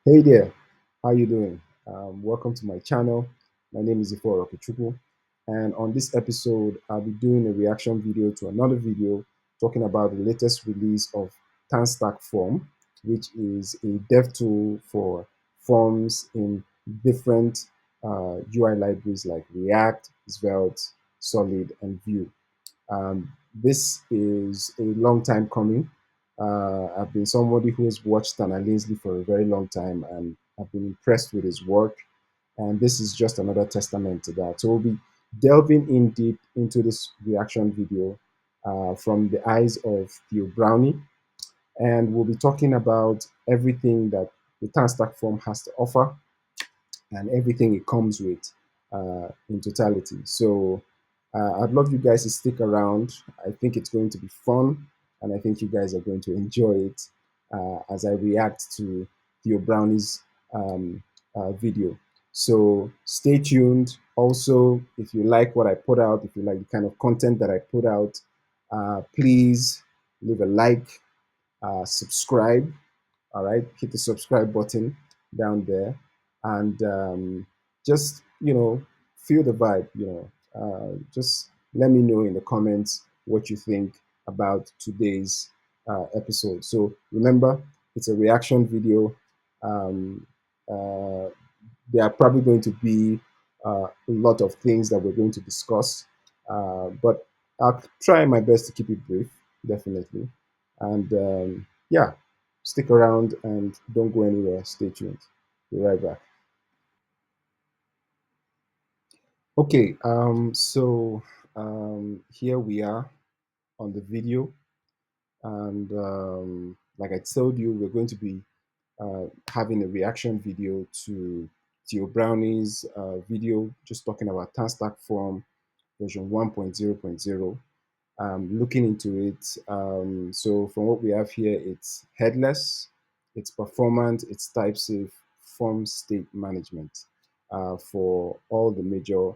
Hey there, how you doing? Welcome to my channel. My name is Theo Browne, and on this episode, I'll be doing a reaction video to another video talking about the latest release of TANSTACK Form, which is a dev tool for forms in different UI libraries like React, Svelte, Solid, and Vue. This is a long time coming. I've been somebody who has watched Tanner Linsley for a very long time, and I've been impressed with his work. And this is just another testament to that. So we'll be delving in deep into this reaction video from the eyes of Theo Browne, and we'll be talking about everything that the TANSTACK form has to offer and everything it comes with in totality. So I'd love you guys to stick around. I think it's going to be fun, and I think you guys are going to enjoy it as I react to Theo Brownie's video. So stay tuned. Also, if you like what I put out, if you like the kind of content that I put out, please leave a like, subscribe, all right, hit the subscribe button down there, and just feel the vibe. Just let me know in the comments what you think about today's episode. So remember, it's a reaction video. um, uh, there are probably going to be a lot of things that we're going to discuss, but I'll try my best to keep it brief, definitely. And yeah, stick around and don't go anywhere. Stay tuned. Be right back. Okay, here we are on the video, and like I told you, we're going to be having a reaction video to Theo Brownie's video, just talking about TANSTACK Form version 1.0.0. Looking into it, so from what we have here, it's headless, it's performant, it's type safe, form state management for all the major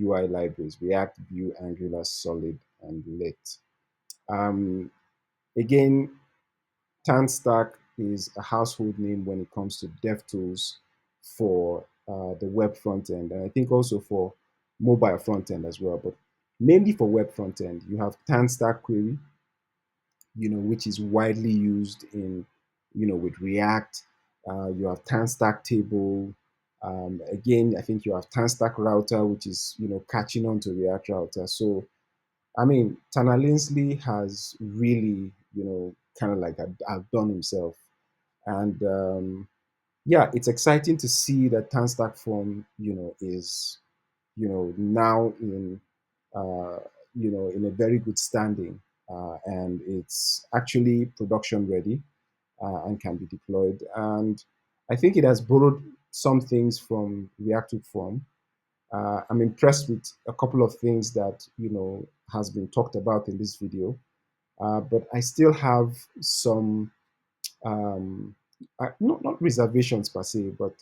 UI libraries: React, Vue, Angular, Solid, and Lit. Um, Again, TANSTACK is a household name when it comes to dev tools for the web front end, and I think also for mobile front end as well. But mainly for web front end, you have TANSTACK Query, which is widely used in, with React. You have TANSTACK Table. Again, I think you have TANSTACK Router, which is, catching on to React Router. So I mean, Tanner Linsley has really, kind of like outdone himself. And yeah, it's exciting to see that TANSTACK Form, is, now in, uh, in a very good standing. And it's actually production ready and can be deployed. And I think it has borrowed some things from Reactive Form. I'm impressed with a couple of things that has been talked about in this video, but I still have some um, not reservations per se, but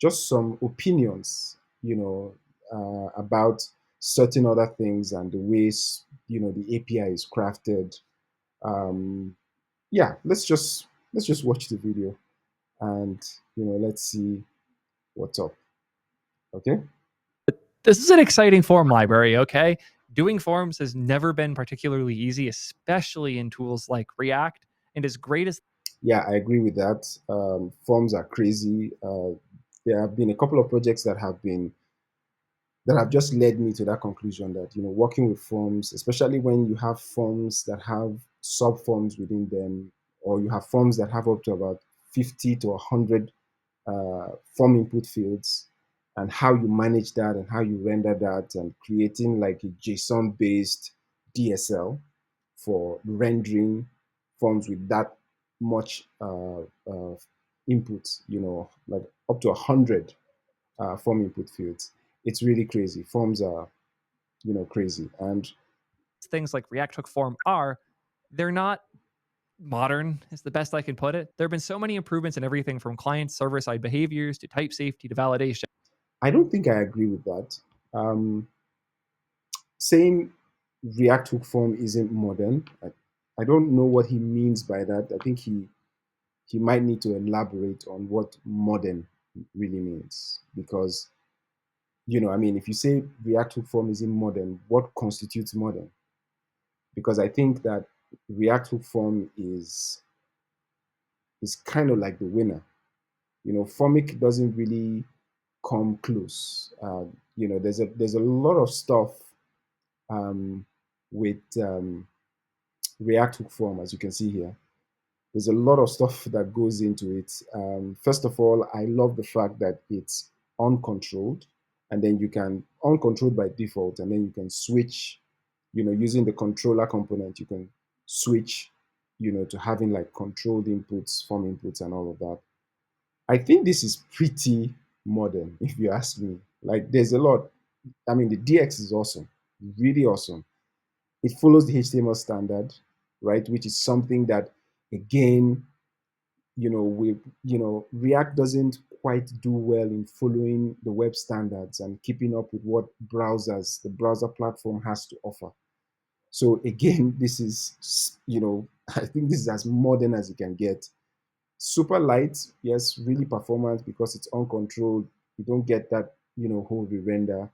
just some opinions, about certain other things and the ways the API is crafted. Um, yeah, let's just watch the video and let's see what's up. Okay. This is an exciting form library, okay? Doing forms has never been particularly easy, especially in tools like React. And as great as Yeah, I agree with that. Forms are crazy. There have been a couple of projects that have just led me to that conclusion that working with forms, especially when you have forms that have sub forms within them, or you have forms that have up to about 50 to 100 form input fields, and how you manage that and how you render that, and creating like a JSON based DSL for rendering forms with that much input, like up to 100 form input fields. It's really crazy. Forms are, crazy. And things like React Hook Form are, they're not modern, is the best I can put it. There have been so many improvements in everything from client server side behaviors to type safety to validation. I don't think I agree with that. Saying React Hook Form isn't modern, I don't know what he means by that. I think he might need to elaborate on what modern really means. Because, I mean, if you say React Hook Form isn't modern, what constitutes modern? Because I think that React Hook Form is kind of like the winner. Formic doesn't really come close. There's a lot of stuff with React Hook Form, as you can see here. There's a lot of stuff that goes into it. First of all, I love the fact that it's uncontrolled, and then you can uncontrolled by default, and then you can switch. Using the controller component, you can switch. To having like controlled inputs, form inputs, and all of that. I think this is pretty modern, if you ask me. Like, there's a lot. I mean, the DX is awesome, really awesome. It follows the HTML standard, right? Which is something that, again, React doesn't quite do well in following the web standards and keeping up with what the browser platform has to offer. So again, this is, I think this is as modern as it can get. Super light, yes, really performance because it's uncontrolled. You don't get that, whole re-render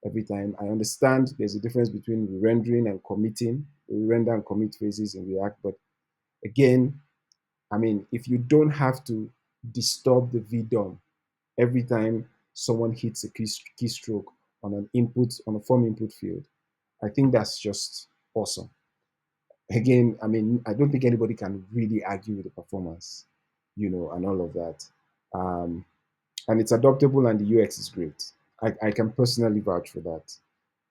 every time. I understand there's a difference between re-rendering and committing, re-render and commit phases in React, but again, I mean, if you don't have to disturb the VDOM every time someone hits a keystroke on a form input field, I think that's just awesome. Again, I mean, I don't think anybody can really argue with the performance, and all of that. Um, and it's adoptable and the UX is great. I can personally vouch for that.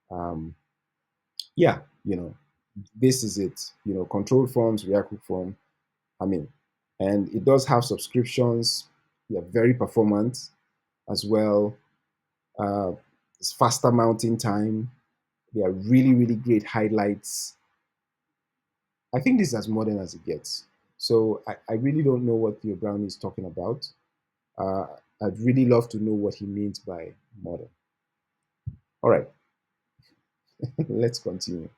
Um, yeah, this is it. Control forms, React Hook Form. I mean, and it does have subscriptions. They're very performant as well. Uh, it's faster mounting time. They are really, really great highlights. I think this is as modern as it gets. So I really don't know what Theo Browne is talking about. Uh, I'd really love to know what he means by modern. All right, let's continue.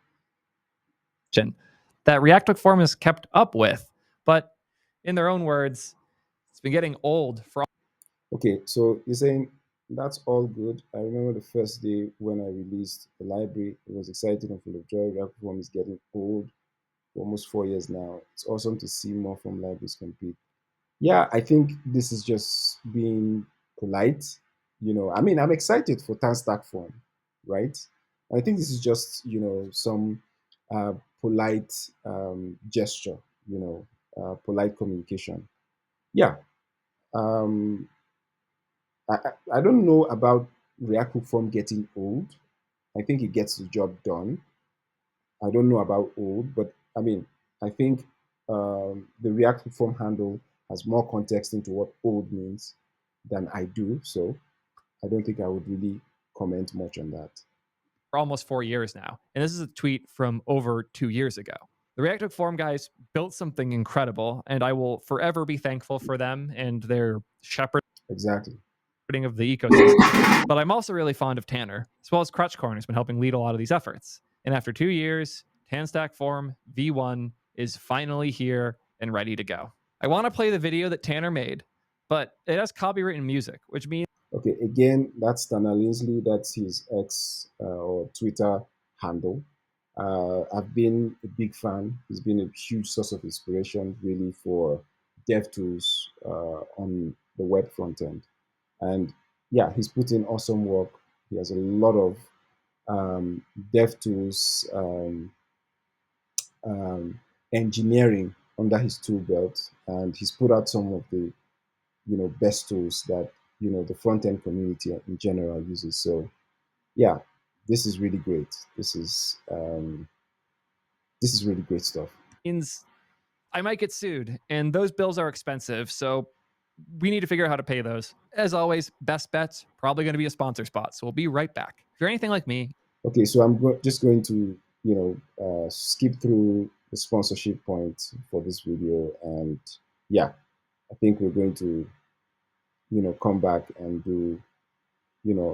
That React Hook Form is kept up with, but in their own words, it's been getting old for. Okay, so you're saying that's all good. I remember the first day when I released the library. It was exciting and full of joy. React Form is getting old for almost 4 years now. It's awesome to see more from libraries compete. Yeah, I think this is just being polite. I mean, I'm excited for TANSTACK Form, right? I think this is just, some uh, polite gesture, polite communication. Yeah. Um, I don't know about React Hook Form getting old. I think it gets the job done. I don't know about old, but I mean, I think the React Hook Form handle has more context into what old means than I do. So I don't think I would really comment much on that. For almost 4 years now. And this is a tweet from over 2 years ago. The React Hook Form guys built something incredible, and I will forever be thankful for them and their shepherding Exactly. of the ecosystem. But I'm also really fond of Tanner, as well as Crutchcorn, who's been helping lead a lot of these efforts. And after 2 years, TANSTACK Form v1 is finally here and ready to go. I want to play the video that Tanner made, but it has copywritten music, which means. Okay, again, that's Tanner Linsley. That's his X or Twitter handle. I've been a big fan. He's been a huge source of inspiration, really, for dev tools on the web front end. And yeah, he's put in awesome work. He has a lot of dev tools engineering under his tool belt, and he's put out some of the best tools that the front end community in general uses. So yeah, this is really great. This is really great stuff. I might get sued, and those bills are expensive. So we need to figure out how to pay those. As always, best bets probably going to be a sponsor spot. So we'll be right back. If you're anything like me. Okay, so just going to skip through the sponsorship point for this video, and yeah, I think we're going to come back and do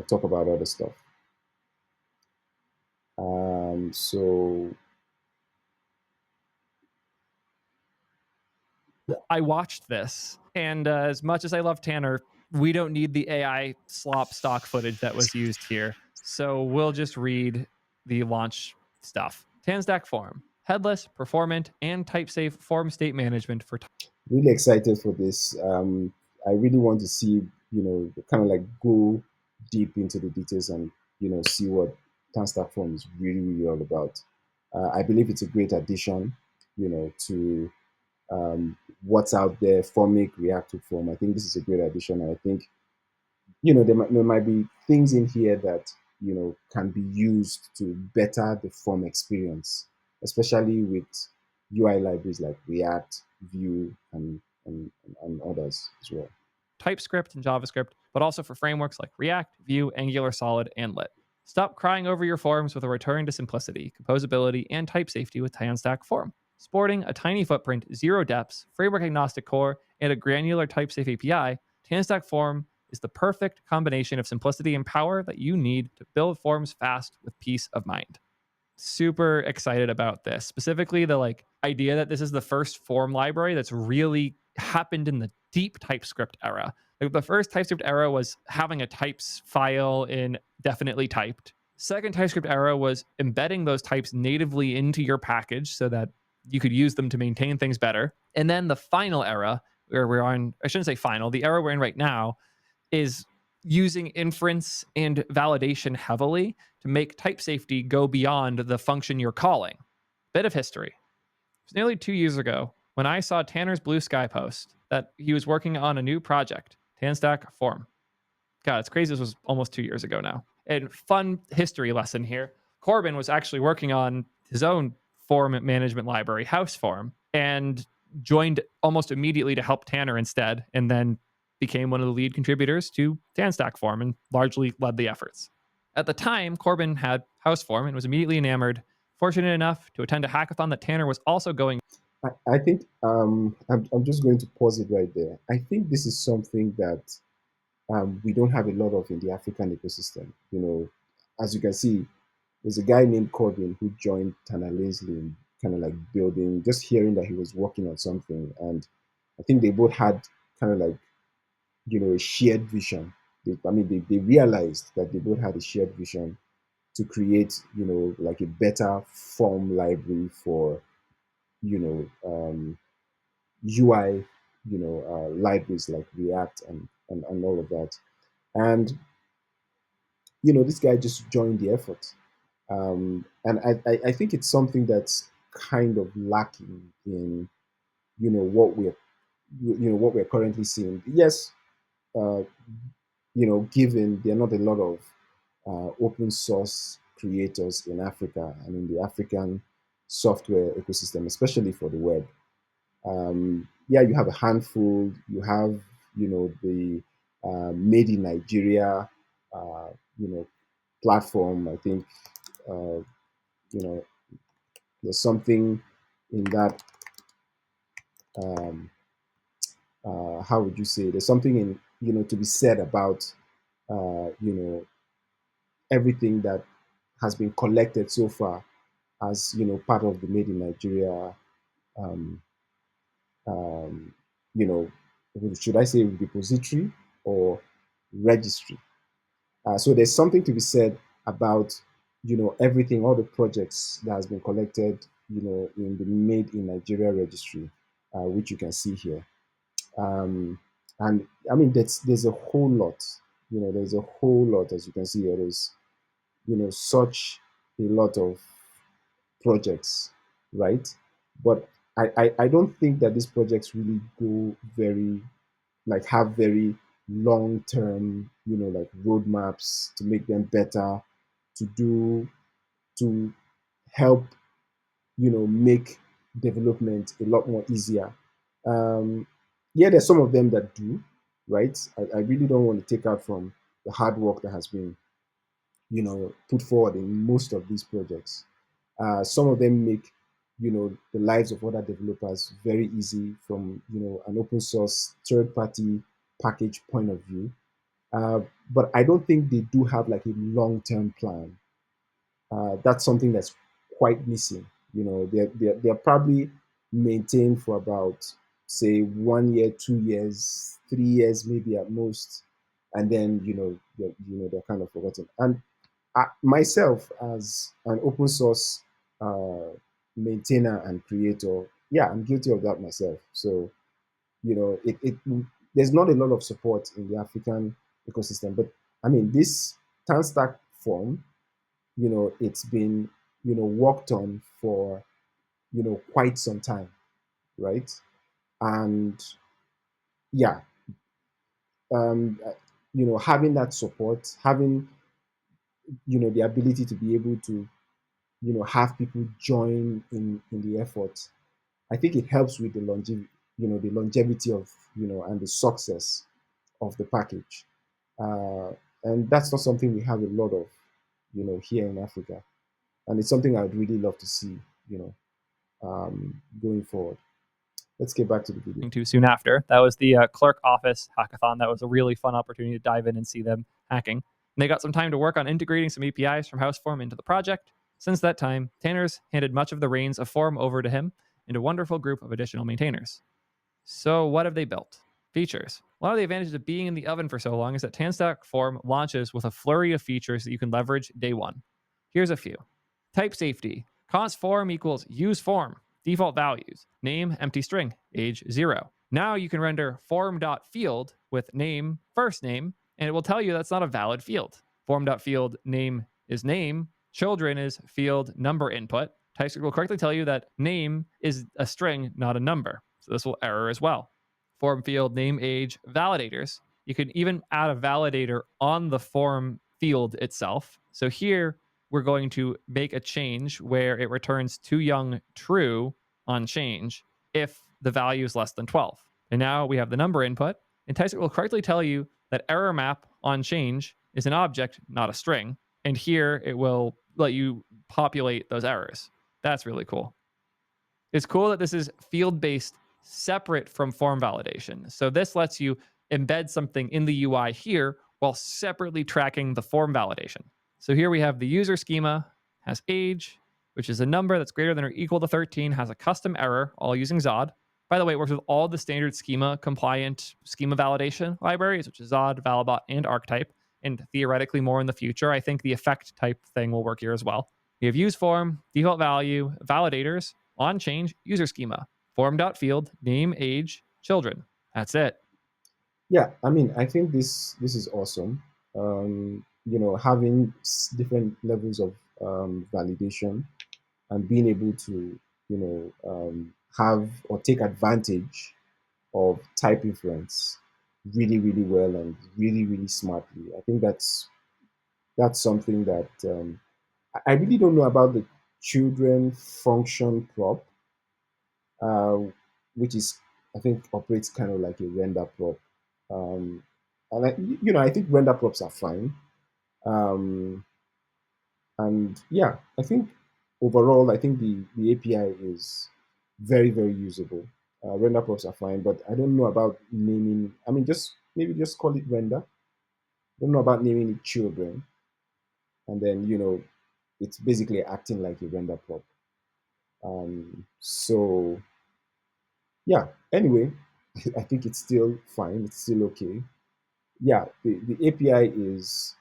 talk about other stuff. So I watched this, and as much as I love Tanner, we don't need the AI slop stock footage that was used here. So we'll just read the launch stuff. TANSTACK Form, headless, performant, and type-safe form state management for Really excited for this. I really want to see, kind of like go deep into the details and, see what TANSTACK Form is really, really all about. I believe it's a great addition, to what's out there, Formic, Reactive Form. I think this is a great addition. And I think, there might be things in here that, can be used to better the form experience, especially with UI libraries like React, Vue, and others as well. TypeScript and JavaScript, but also for frameworks like React, Vue, Angular Solid, and Lit. Stop crying over your forms with a return to simplicity, composability, and type safety with TANSTACK Form. Sporting a tiny footprint, zero depths, framework agnostic core, and a granular type-safe API, TANSTACK Form is the perfect combination of simplicity and power that you need to build forms fast with peace of mind. Super excited about this, specifically the idea that this is the first form library that's really happened in the deep TypeScript era. Like, the first TypeScript era was having a types file in definitely typed. Second TypeScript era was embedding those types natively into your package so that you could use them to maintain things better. And then the final era, where we're on, I shouldn't say final, the era we're in right now is using inference and validation heavily to make type safety go beyond the function you're calling. Bit of history. It was nearly 2 years ago when I saw Tanner's Blue Sky post that he was working on a new project, TANSTACK Form. God, it's crazy. This was almost 2 years ago now. And fun history lesson here. Corbin was actually working on his own form management library, House Form, and joined almost immediately to help Tanner instead, and then became one of the lead contributors to TANSTACK Form and largely led the efforts. At the time, Corbin had House Form and was immediately enamored, fortunate enough to attend a hackathon that Tanner was also going. I think I'm just going to pause it right there. I think this is something that we don't have a lot of in the African ecosystem. As you can see, there's a guy named Corbin who joined Tanner Leslie in kind of like building, just hearing that he was working on something. And I think they both had kind of like, a shared vision. They realized that they both had a shared vision to create, like a better form library for, UI, libraries like React and all of that. And, this guy just joined the effort. And I think it's something that's kind of lacking in, what we're currently seeing. Yes, uh, given there are not a lot of open source creators in Africa and in the African software ecosystem, especially for the web. Yeah, you have a handful. You have, the Made in Nigeria, uh, you know, platform. I think, uh, you know, there's something in that. Um, how would you say? There's something in, to be said about, everything that has been collected so far as, part of the Made in Nigeria, um, um, you know, should I say repository or registry? So there's something to be said about, everything, all the projects that has been collected, in the Made in Nigeria registry, which you can see here. And I mean, there's a whole lot, there's a whole lot, as you can see here. There's, such a lot of projects, right? But I don't think that these projects really go very, like, have very long term, like roadmaps to make them better, to do, to help, make development a lot more easier. Um, yeah, there's some of them that do, right? I really don't want to take out from the hard work that has been, put forward in most of these projects. Some of them make, the lives of other developers very easy from, an open source third party package point of view. Uh, but I don't think they do have like a long term plan. That's something that's quite missing. They're probably maintained for about say 1 year, 2 years, 3 years, maybe at most, and then they're kind of forgotten. And myself, as an open source uh, maintainer and creator, yeah, I'm guilty of that myself. So it there's not a lot of support in the African ecosystem, but I mean this TANSTACK form, it's been worked on for quite some time, right? And yeah, um, uh, having that support, having the ability to be able to have people join in the effort, I think it helps with the longevity of and the success of the package. uh, and that's not something we have a lot of here in Africa, and it's something I'd really love to see going forward. Let's get back to the video. To soon after. That was the clerk office hackathon. That was a really fun opportunity to dive in and see them hacking. And they got some time to work on integrating some APIs from HouseForm into the project. Since that time, Tanner's handed much of the reins of Form over to him and a wonderful group of additional maintainers. So what have they built? Features. One of the advantages of being in the oven for so long is that TANSTACK Form launches with a flurry of features that you can leverage day one. Here's a few. Type safety. Const form equals use form. Default values. Name, empty string. Age 0. Now you can render form.field with name, first name, and it will tell you that's not a valid field. Form.field name is name. Children is field number input. TypeScript will correctly tell you that name is a string, not a number. So this will error as well. Form field name age validators. You can even add a validator on the form field itself. So here we're going to make a change where it returns too young true on change if the value is less than 12. And now we have the number input, and TypeScript will correctly tell you that error map on change is an object, not a string. And here it will let you populate those errors. That's really cool. It's cool that this is field-based, separate from form validation. So this lets you embed something in the UI here while separately tracking the form validation. So here we have the user schema, has age, which is a number that's greater than or equal to 13, has a custom error, all using Zod. By the way, it works with all the standard schema compliant schema validation libraries, which is Zod, Valibot, and Archetype, and theoretically more in the future. I think the effect type thing will work here as well. You have use form, default value, validators, on change, user schema, form.field, name, age, children. That's it. Yeah, I mean, I think this is awesome. Having different levels of validation and being able to have or take advantage of type inference really, really well and really, really smartly. I think that's something that I really don't know about the children function prop, uh, which is, I think, operates kind of like a render prop. And I think render props are fine. Um, and yeah, I think overall, I think the API is very, very usable. Render props are fine, but I don't know about naming. I mean, maybe just call it render. I don't know about naming it children, and then it's basically acting like a render prop. So yeah. Anyway, I think it's still fine. It's still okay. Yeah, the API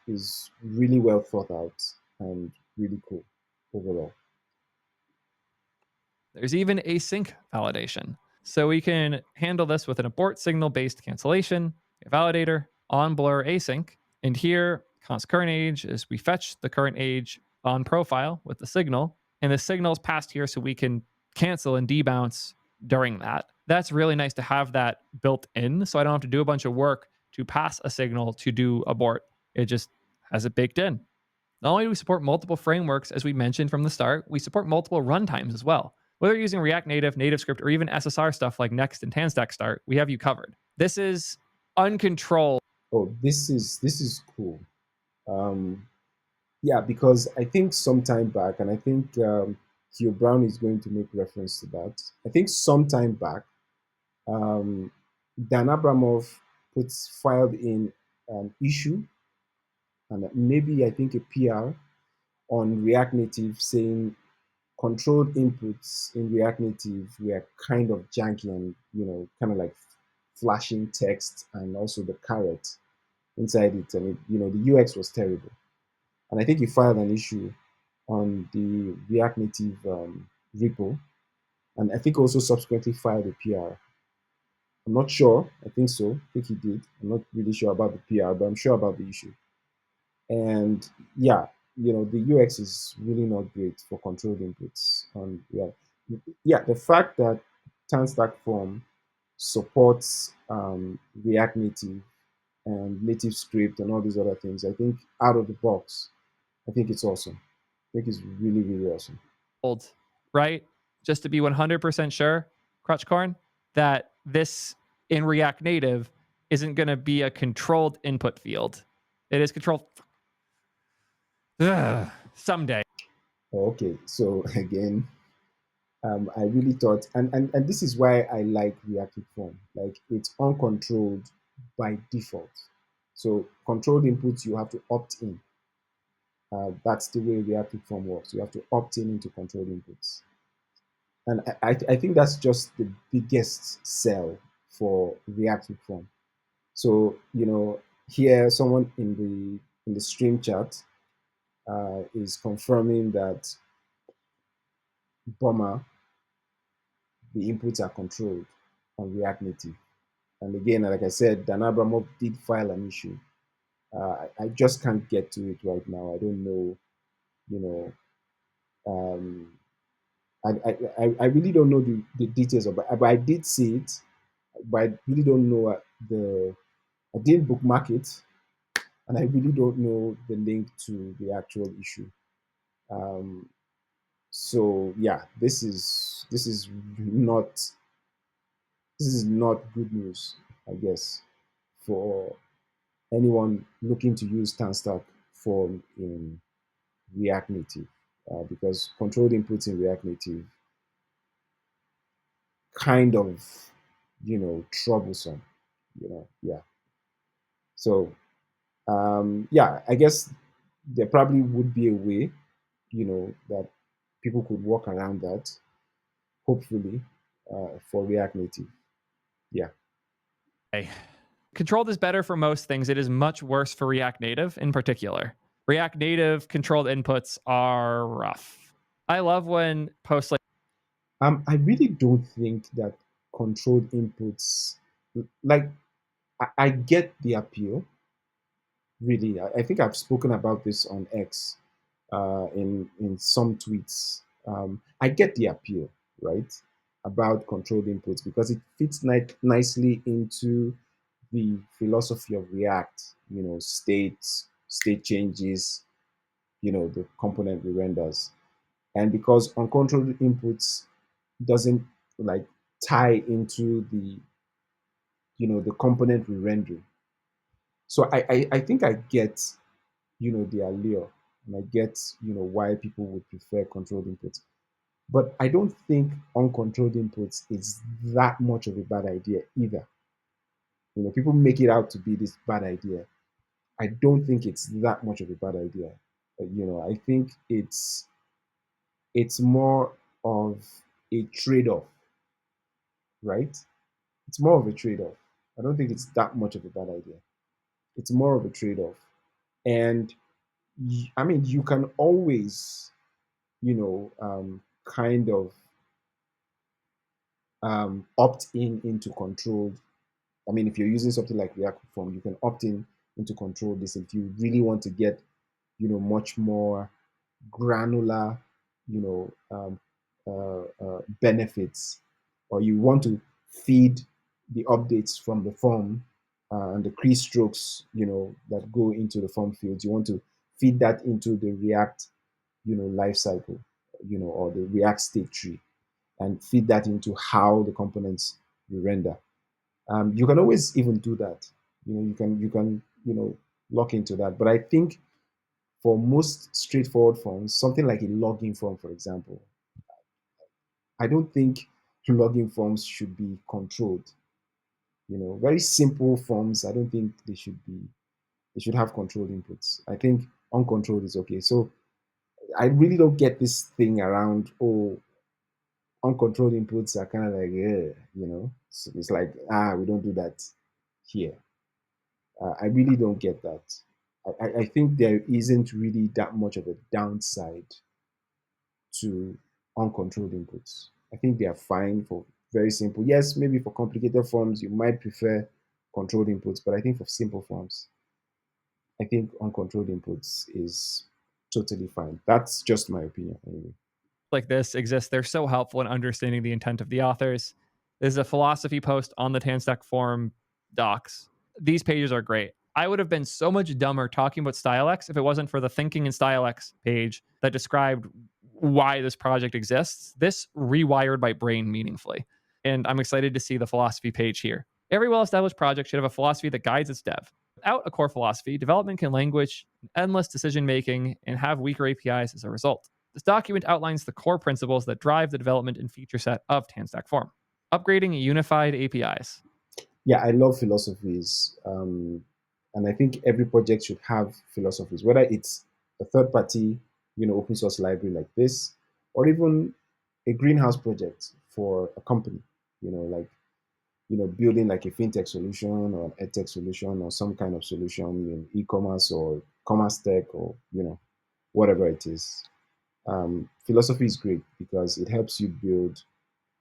is really well thought out and really cool overall. There's even async validation. So we can handle this with an abort signal based cancellation, a validator, on blur async. And here, const current age is we fetch the current age on profile with the signal, and the signal is passed here so we can cancel and debounce during that. That's really nice to have that built in, so I don't have to do a bunch of work to pass a signal to do abort. It just has it baked in. Not only do we support multiple frameworks, as we mentioned from the start, we support multiple runtimes as well. Whether you're using React Native, NativeScript, or even SSR stuff like Next and TANSTACK Start, we have you covered. This is uncontrolled. Oh, this is cool. Um, yeah, because I think some time back, and I think Theo Browne is going to make reference to that. I think some time back, um, Dan Abramov filed in an issue and maybe I think a PR on React Native saying controlled inputs in React Native were kind of janky and, kind of like flashing text and also the caret inside it. And, the UX was terrible. And I think he filed an issue on the React Native repo. And I think also subsequently filed a PR. I'm not sure. I think so. I think he did. I'm not really sure about the PR, but I'm sure about the issue. And yeah, the UX is really not great for controlled inputs. Yeah, the fact that TANSTACK Form supports React Native and Native Script and all these other things, I think out of the box, I think it's awesome. I think it's really, really awesome. Old, right? Just to be 100% sure, Crutchcorn, that this in React Native isn't going to be a controlled input field. It is controlled. Someday. Okay, so again, I really thought, and this is why I like reactive form. Like it's uncontrolled by default. So controlled inputs, you have to opt in. That's the way reactive form works. You have to opt in into controlled inputs, and I think that's just the biggest sell for reactive form. So here someone in the stream chat is confirming that Bomber, the inputs are controlled on React Native. And again, like I said, Dan Abramov did file an issue. I just can't get to it right now. I don't know, you know, um, I really don't know the details of it, but I did see it, but I really don't know I didn't bookmark it, and I really don't know the link to the actual issue. Um, so yeah, this is not good news, I guess, for anyone looking to use TANSTACK form in React Native, because controlled inputs in React Native kind of, troublesome, yeah. So, yeah, I guess there probably would be a way, that people could work around that, hopefully, for React Native. Yeah. Okay. Controlled is better for most things. It is much worse for React Native in particular. React Native controlled inputs are rough. I love when posts like I really don't think that controlled inputs, like, I get the appeal, really. I think I've spoken about this on X, in some tweets. I get the appeal, right, about controlled inputs because it fits nicely into the philosophy of React. State changes, the component re-renders, and because uncontrolled inputs doesn't like tie into the component re-rendering. So I think I get the allure, and I get why people would prefer controlled inputs. But I don't think uncontrolled inputs is that much of a bad idea either. People make it out to be this bad idea. I don't think it's that much of a bad idea. I think it's more of a trade-off, right? It's more of a trade-off. I don't think it's that much of a bad idea. It's more of a trade-off. And I mean, you can always, kind of opt in into controlled. I mean, if you're using something like React Form, you can opt in into control this if you really want to get, much more granular, benefits, or you want to feed the updates from the form and the keystrokes, that go into the form fields. You want to feed that into the React, lifecycle, or the React state tree, and feed that into how the components you render. You can always even do that. You can lock into that. But I think for most straightforward forms, something like a login form, for example, I don't think login forms should be controlled. Very simple forms, I don't think they should have controlled inputs. I think uncontrolled is okay. So I really don't get this thing around, oh, uncontrolled inputs are kind of like, so it's like, we don't do that here. I really don't get that. I think there isn't really that much of a downside to uncontrolled inputs. I think they are fine for very simple. Yes, maybe for complicated forms, you might prefer controlled inputs, but I think for simple forms, I think uncontrolled inputs is totally fine. That's just my opinion, anyway. Like this exist. They're so helpful in understanding the intent of the authors. There's a philosophy post on the TANSTACK Form docs. These pages are great. I would have been so much dumber talking about StyleX if it wasn't for the Thinking in StyleX page that described why this project exists. This rewired my brain meaningfully. And I'm excited to see the philosophy page here. Every well-established project should have a philosophy that guides its dev. Without a core philosophy, development can languish in endless decision-making and have weaker APIs as a result. This document outlines the core principles that drive the development and feature set of TANSTACK Form. Upgrading unified APIs. Yeah, I love philosophies. And I think every project should have philosophies, whether it's a third party, open source library like this, or even a greenhouse project for a company, like, building like a fintech solution or an edtech solution or some kind of solution in e-commerce or commerce tech or, whatever it is. Philosophy is great because it helps you build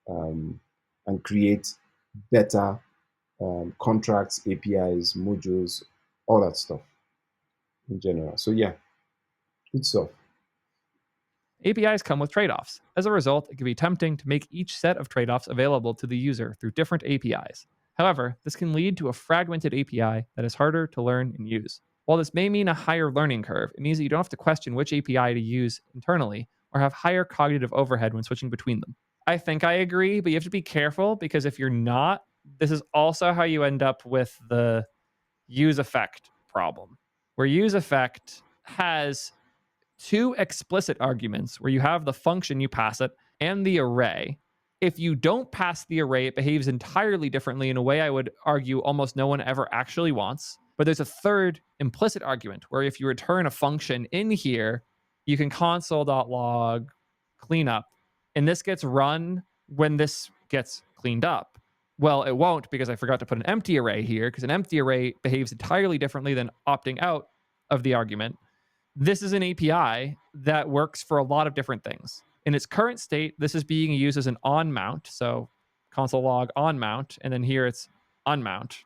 um, and create better contracts, APIs, modules, all that stuff in general. So yeah, good stuff. APIs come with trade-offs. As a result, it can be tempting to make each set of trade-offs available to the user through different APIs. However, this can lead to a fragmented API that is harder to learn and use. While this may mean a higher learning curve, it means that you don't have to question which API to use internally or have higher cognitive overhead when switching between them. I think I agree, but you have to be careful because if you're not, this is also how you end up with the use effect problem, where use effect has two explicit arguments where you have the function you pass it and the array. If you don't pass the array, it behaves entirely differently in a way I would argue almost no one ever actually wants. But there's a third implicit argument where if you return a function in here, you can console.log cleanup, and this gets run when this gets cleaned up. Well, it won't because I forgot to put an empty array here because an empty array behaves entirely differently than opting out of the argument. This is an API that works for a lot of different things. In its current state, this is being used as an on mount. So console log on mount, and then here it's unmount.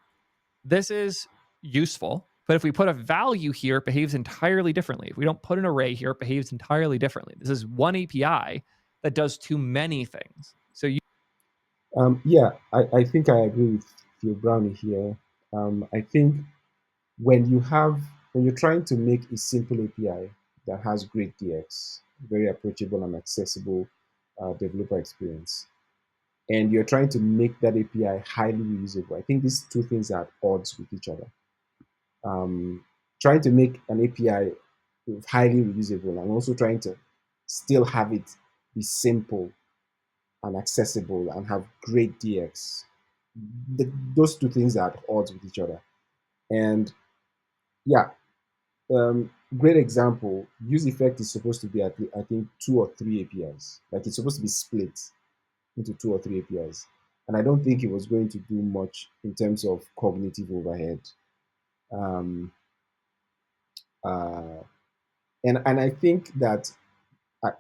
This is useful, but if we put a value here, it behaves entirely differently. If we don't put an array here, it behaves entirely differently. This is one API that does too many things. So you Yeah, I think I agree with Theo Browne here. I think when you have when you're trying to make a simple API that has great DX, very approachable and accessible developer experience, and you're trying to make that API highly reusable, I think these two things are at odds with each other. Um, Trying to make an API highly reusable and also trying to still have it be simple and accessible and have great DX. Those two things are at odds with each other. And yeah, great example. Use effect is supposed to be at I think two or three APIs. Like it's supposed to be split into two or three APIs. And I don't think it was going to do much in terms of cognitive overhead. Um, uh, and I think that uh,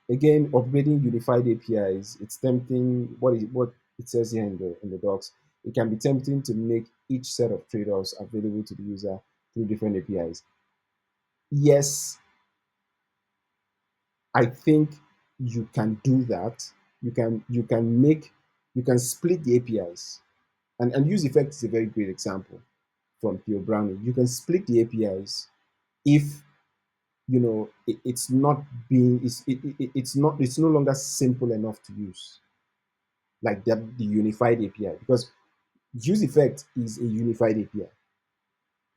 again, upgrading unified APIs, it's tempting. What it says here in the docs, it can be tempting to make each set of trade-offs available to the user through different APIs. Yes, I think you can do that. You can split the APIs, and use effect is a very great example from Theo Browne. You can split the APIs if it's not being it's no longer simple enough to use like the unified API, because use effect is a unified API,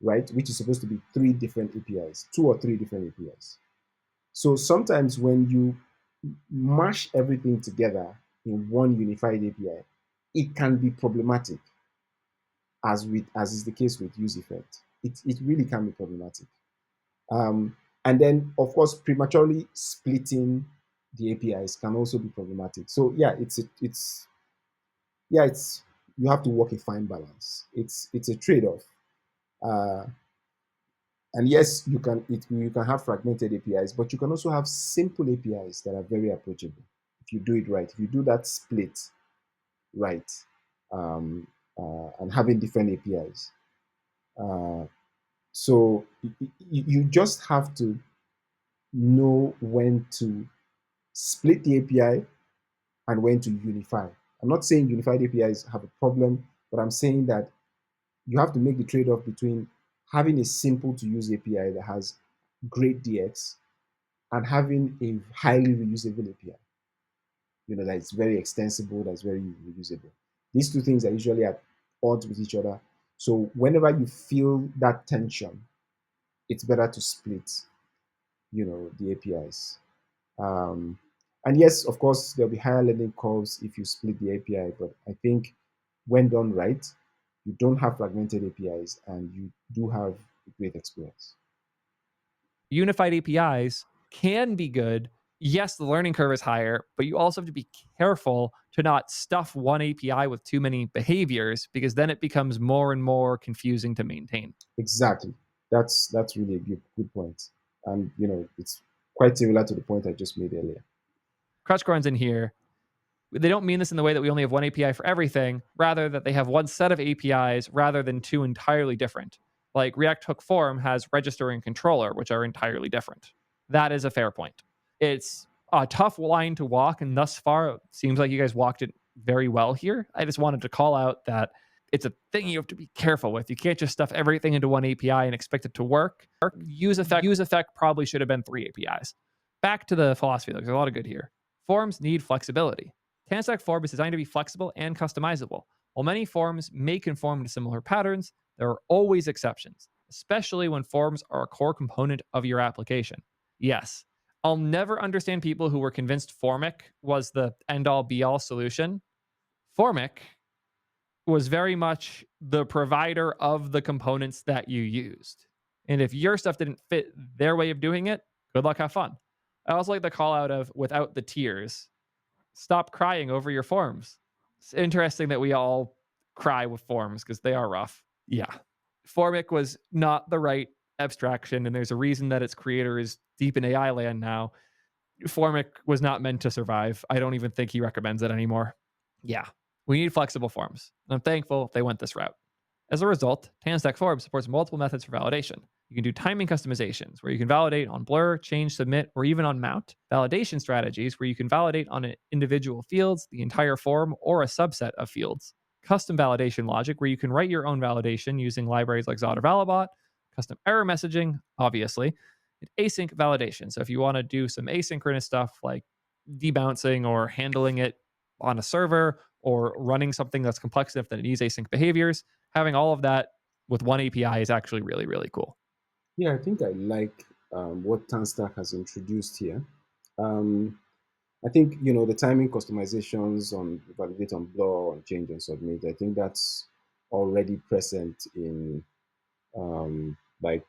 right? Which is supposed to be three different APIs, two or three different APIs. So sometimes when you mash everything together in one unified API, it can be problematic, as is the case with use effect. It really can be problematic. And then, of course, prematurely splitting the APIs can also be problematic. So yeah, it's you have to work a fine balance. It's a trade-off. Uh, and yes, you can have fragmented APIs, but you can also have simple APIs that are very approachable if you do it right. If you do that split right, um, and having different APIs. Uh, so you just have to know when to split the API and when to unify. I'm not saying unified APIs have a problem, but I'm saying that you have to make the trade-off between having a simple to use API that has great DX and having a highly reusable API, that's very extensible, that's very reusable. These two things are usually at odds with each other. So whenever you feel that tension, it's better to split, the APIs. Um, and yes, of course, there'll be higher learning curves if you split the API, but I think when done right, you don't have fragmented APIs and you do have a great experience. Unified APIs can be good. Yes, the learning curve is higher, but you also have to be careful to not stuff one API with too many behaviors because then it becomes more and more confusing to maintain. Exactly. That's really a good point. And it's quite similar to the point I just made earlier. Crutchcorns in here, they don't mean this in the way that we only have one API for everything, rather that they have one set of APIs rather than two entirely different. Like React Hook Form has register and controller, which are entirely different. That is a fair point. It's a tough line to walk, and thus far, it seems like you guys walked it very well here. I just wanted to call out that it's a thing you have to be careful with. You can't just stuff everything into one API and expect it to work. Use effect probably should have been three APIs. Back to the philosophy, there's a lot of good here. Forms need flexibility. TANSTACK Form is designed to be flexible and customizable. While many forms may conform to similar patterns, there are always exceptions, especially when forms are a core component of your application. Yes, I'll never understand people who were convinced Formic was the end all be all solution. Formic was very much the provider of the components that you used. And if your stuff didn't fit their way of doing it, good luck, have fun. I also like the call out of without the tears. Stop crying over your forms. It's interesting that we all cry with forms because they are rough. Yeah. Formic was not the right abstraction, and there's a reason that its creator is deep in AI land now. Formic was not meant to survive. I don't even think he recommends it anymore. Yeah, we need flexible forms. I'm thankful they went this route. As a result, TANSTACK Form supports multiple methods for validation. You can do timing customizations, where you can validate on blur, change, submit, or even on mount. Validation strategies, where you can validate on individual fields, the entire form, or a subset of fields. Custom validation logic, where you can write your own validation using libraries like Zod or Valibot. Custom error messaging, obviously. And async validation. So if you want to do some asynchronous stuff like debouncing or handling it on a server or running something that's complex enough that it needs async behaviors, having all of that with one API is actually really, really cool. Yeah, I think I like what TANSTACK has introduced here. Um, I think the timing customizations on validate on blur, on change and submit. I think that's already present in like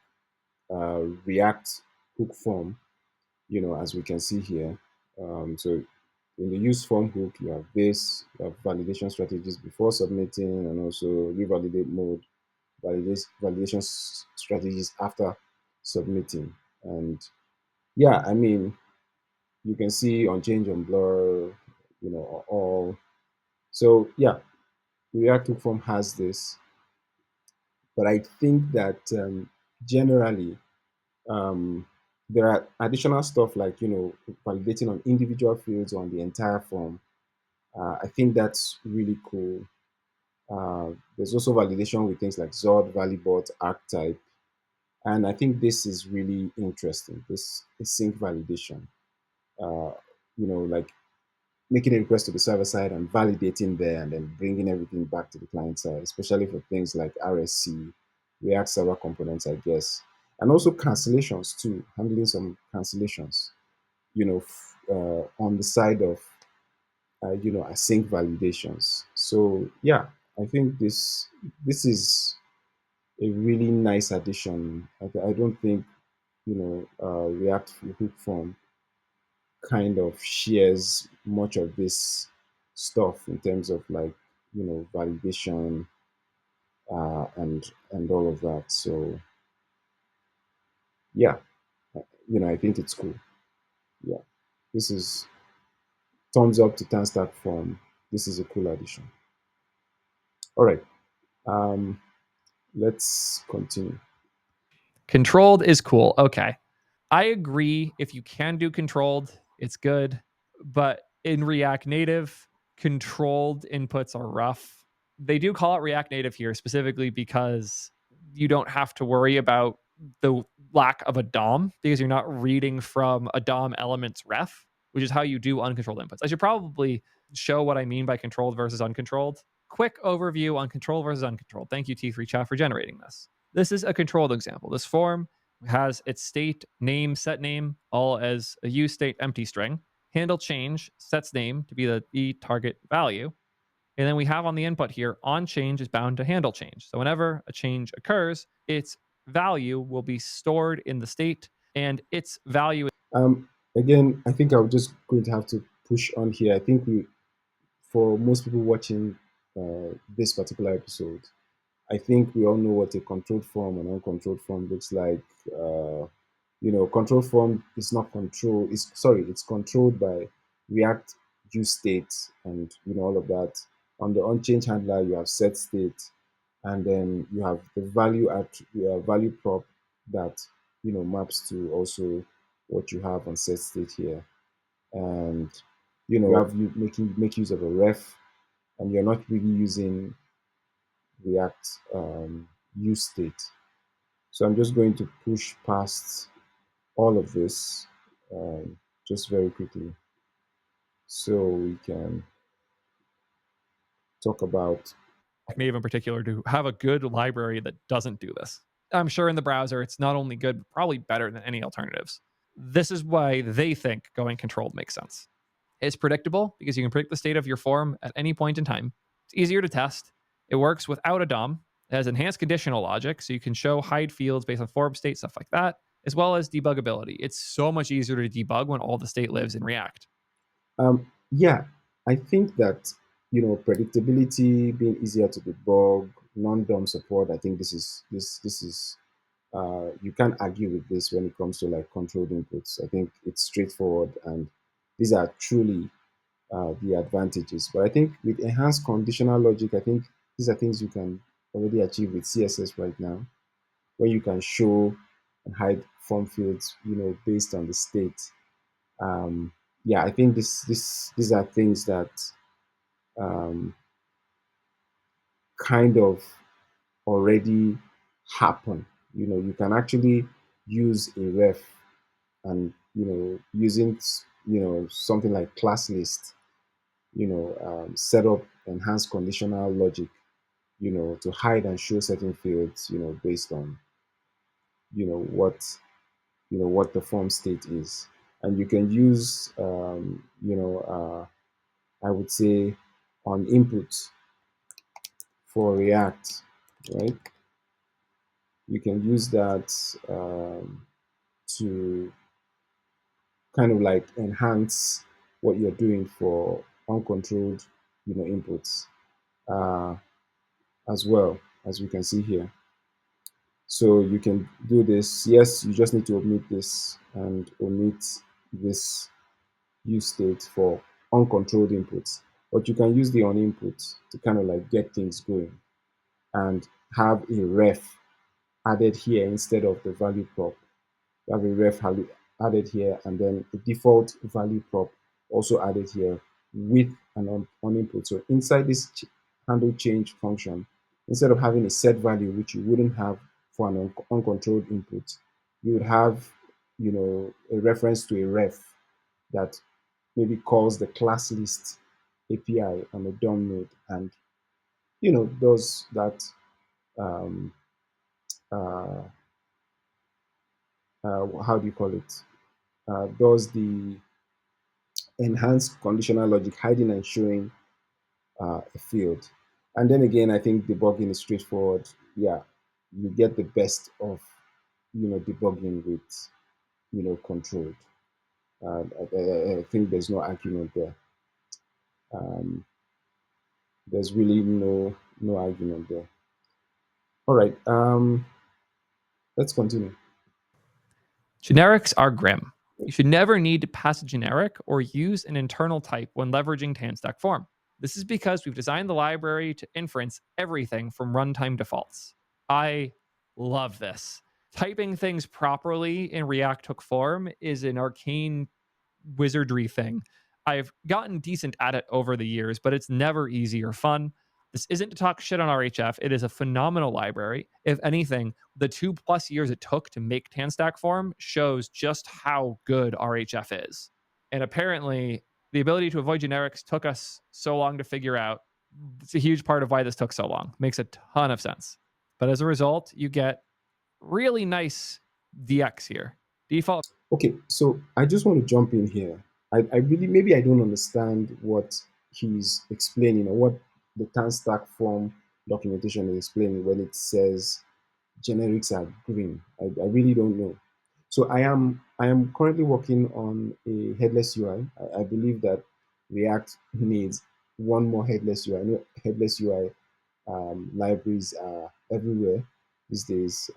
React hook form. As we can see here. So in the use form hook, you have this, you have validation strategies before submitting, and also revalidate mode, validation strategies after submitting. And yeah, I mean, you can see on change on blur, all. So yeah, React hook form has this, but I think that generally um, there are additional stuff like validating on individual fields or on the entire form. I think that's really cool. There's also validation with things like Zod, Valibot, archetype, and I think this is really interesting. This async validation, uh, like making a request to the server side and validating there, and then bringing everything back to the client side, especially for things like RSC, React Server Components, I guess, and also cancellations too, handling some cancellations, on the side of, async validations. So yeah, I think this is a really nice addition. I don't think React hook form kind of shares much of this stuff in terms of like validation and all of that. So yeah, I think it's cool. Yeah, this is thumbs up to TANSTACK Form. This is a cool addition. All right, um, let's continue. Controlled is cool. Okay. I agree. If you can do controlled, it's good. But in React Native, controlled inputs are rough. They do call it React Native here specifically because you don't have to worry about the lack of a DOM because you're not reading from a DOM elements ref, which is how you do uncontrolled inputs. I should probably show what I mean by controlled versus uncontrolled. Quick overview on controlled versus uncontrolled. Thank you, T3 Chat, for generating this. This is a controlled example. This form has its state, name, set name, all as a use state empty string. Handle change sets name to be the target value. And then we have on the input here, on change is bound to handle change. So whenever a change occurs, its value will be stored in the state and its value. Again, I think I'm just going to have to push on here. I think for most people watching this particular episode, I think we all know what a controlled form and uncontrolled form looks like. Control form is not control. It's controlled by React use state and all of that. On the unchanged handler, you have set state, and then you have the value prop that maps to also what you have on set state here. And you have you make use of a ref, and you're not really using React use state. So I'm just going to push past all of this just very quickly so we can talk about. Native in particular to have a good library that doesn't do this. I'm sure in the browser it's not only good, but probably better than any alternatives. This is why they think going controlled makes sense. It's predictable because you can predict the state of your form at any point in time. It's easier to test. It works without a DOM. It has enhanced conditional logic, so you can show hide fields based on form state, stuff like that, as well as debuggability. It's so much easier to debug when all the state lives in React. Yeah, I think that predictability, being easier to debug, non-DOM support. I think this is you can't argue with this when it comes to like controlled inputs. I think it's straightforward, and these are truly the advantages. But I think with enhanced conditional logic, I think these are things you can already achieve with CSS right now, where you can show and hide form fields, based on the state. Um, yeah, I think these are things that um, kind of already happen. You can actually use a ref and using something like class list, set up enhanced conditional logic, to hide and show certain fields, based on what what the form state is. And you can use I would say on input for React, right? You can use that to kind of like enhance what you're doing for uncontrolled inputs uh, as well, as we can see here. So you can do this. Yes, you just need to omit this and omit this use state for uncontrolled inputs. But you can use the on input to kind of like get things going and have a ref added here instead of the value prop. You have a ref added here and then a default value prop also added here with an on input. So inside this handle change function, instead of having a set value, which you wouldn't have for an uncontrolled input, you would have, a reference to a ref that maybe calls the class list API on the DOM node and, does that um, uh, how do you call it? Does the enhanced conditional logic hiding and showing a field. And then again, I think debugging is straightforward. Yeah, you get the best of debugging with, controlled. I think there's no argument there. Um, there's really no argument there. All right. Let's continue. Generics are grim. You should never need to pass a generic or use an internal type when leveraging TANSTACK Form. This is because we've designed the library to inference everything from runtime defaults. I love this. Typing things properly in React Hook form is an arcane wizardry thing. I've gotten decent at it over the years, but it's never easy or fun. This isn't to talk shit on RHF. It is a phenomenal library. If anything, the 2+ years it took to make TANSTACK Form shows just how good RHF is. And apparently, the ability to avoid generics took us so long to figure out. It's a huge part of why this took so long. Makes a ton of sense. But as a result, you get really nice DX here. Default. Okay, so I just want to jump in here. I really, maybe I don't understand what he's explaining or what the TANSTACK form documentation is explaining when it says generics are green. I really don't know. So I am currently working on a headless UI. I believe that React needs one more headless UI. I know headless UI libraries are everywhere these days.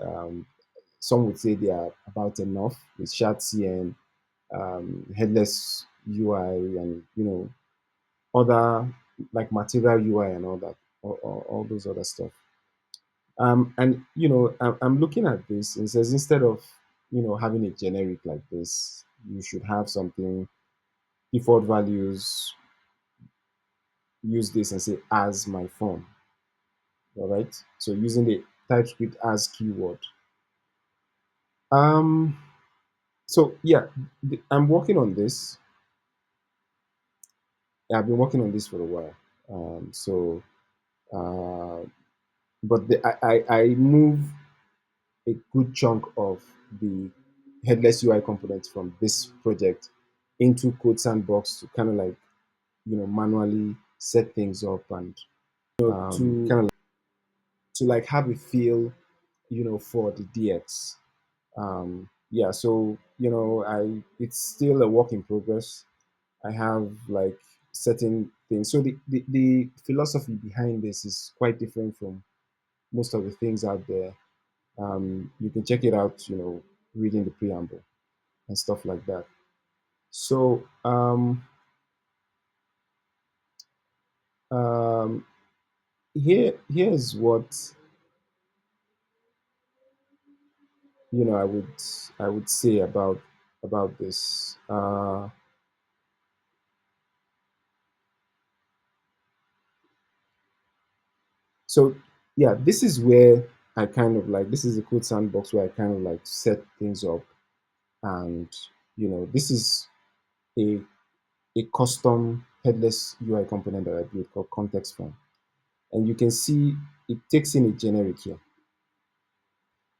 Some would say they are about enough with ShardCN, headless UI, and other like material UI and all that, all those other stuff. And I'm looking at this and it says instead of having a generic like this, you should have something default values. Use this and say as my form. All right. So using the TypeScript as keyword. Um. So yeah, I'm working on this. I've been working on this for a while. So, uh, but I move a good chunk of the headless UI components from this project into Code Sandbox to kind of like manually set things up and to kind of to like have a feel for the DX. Yeah, so I it's still a work in progress. I have like certain things. So the philosophy behind this is quite different from most of the things out there. You can check it out, reading the preamble and stuff like that. So um, here's what I would say about this. So yeah, this is where I kind of like this is the code sandbox where I kind of like set things up, and this is a a custom headless UI component that I built called context form. And you can see it takes in a generic here.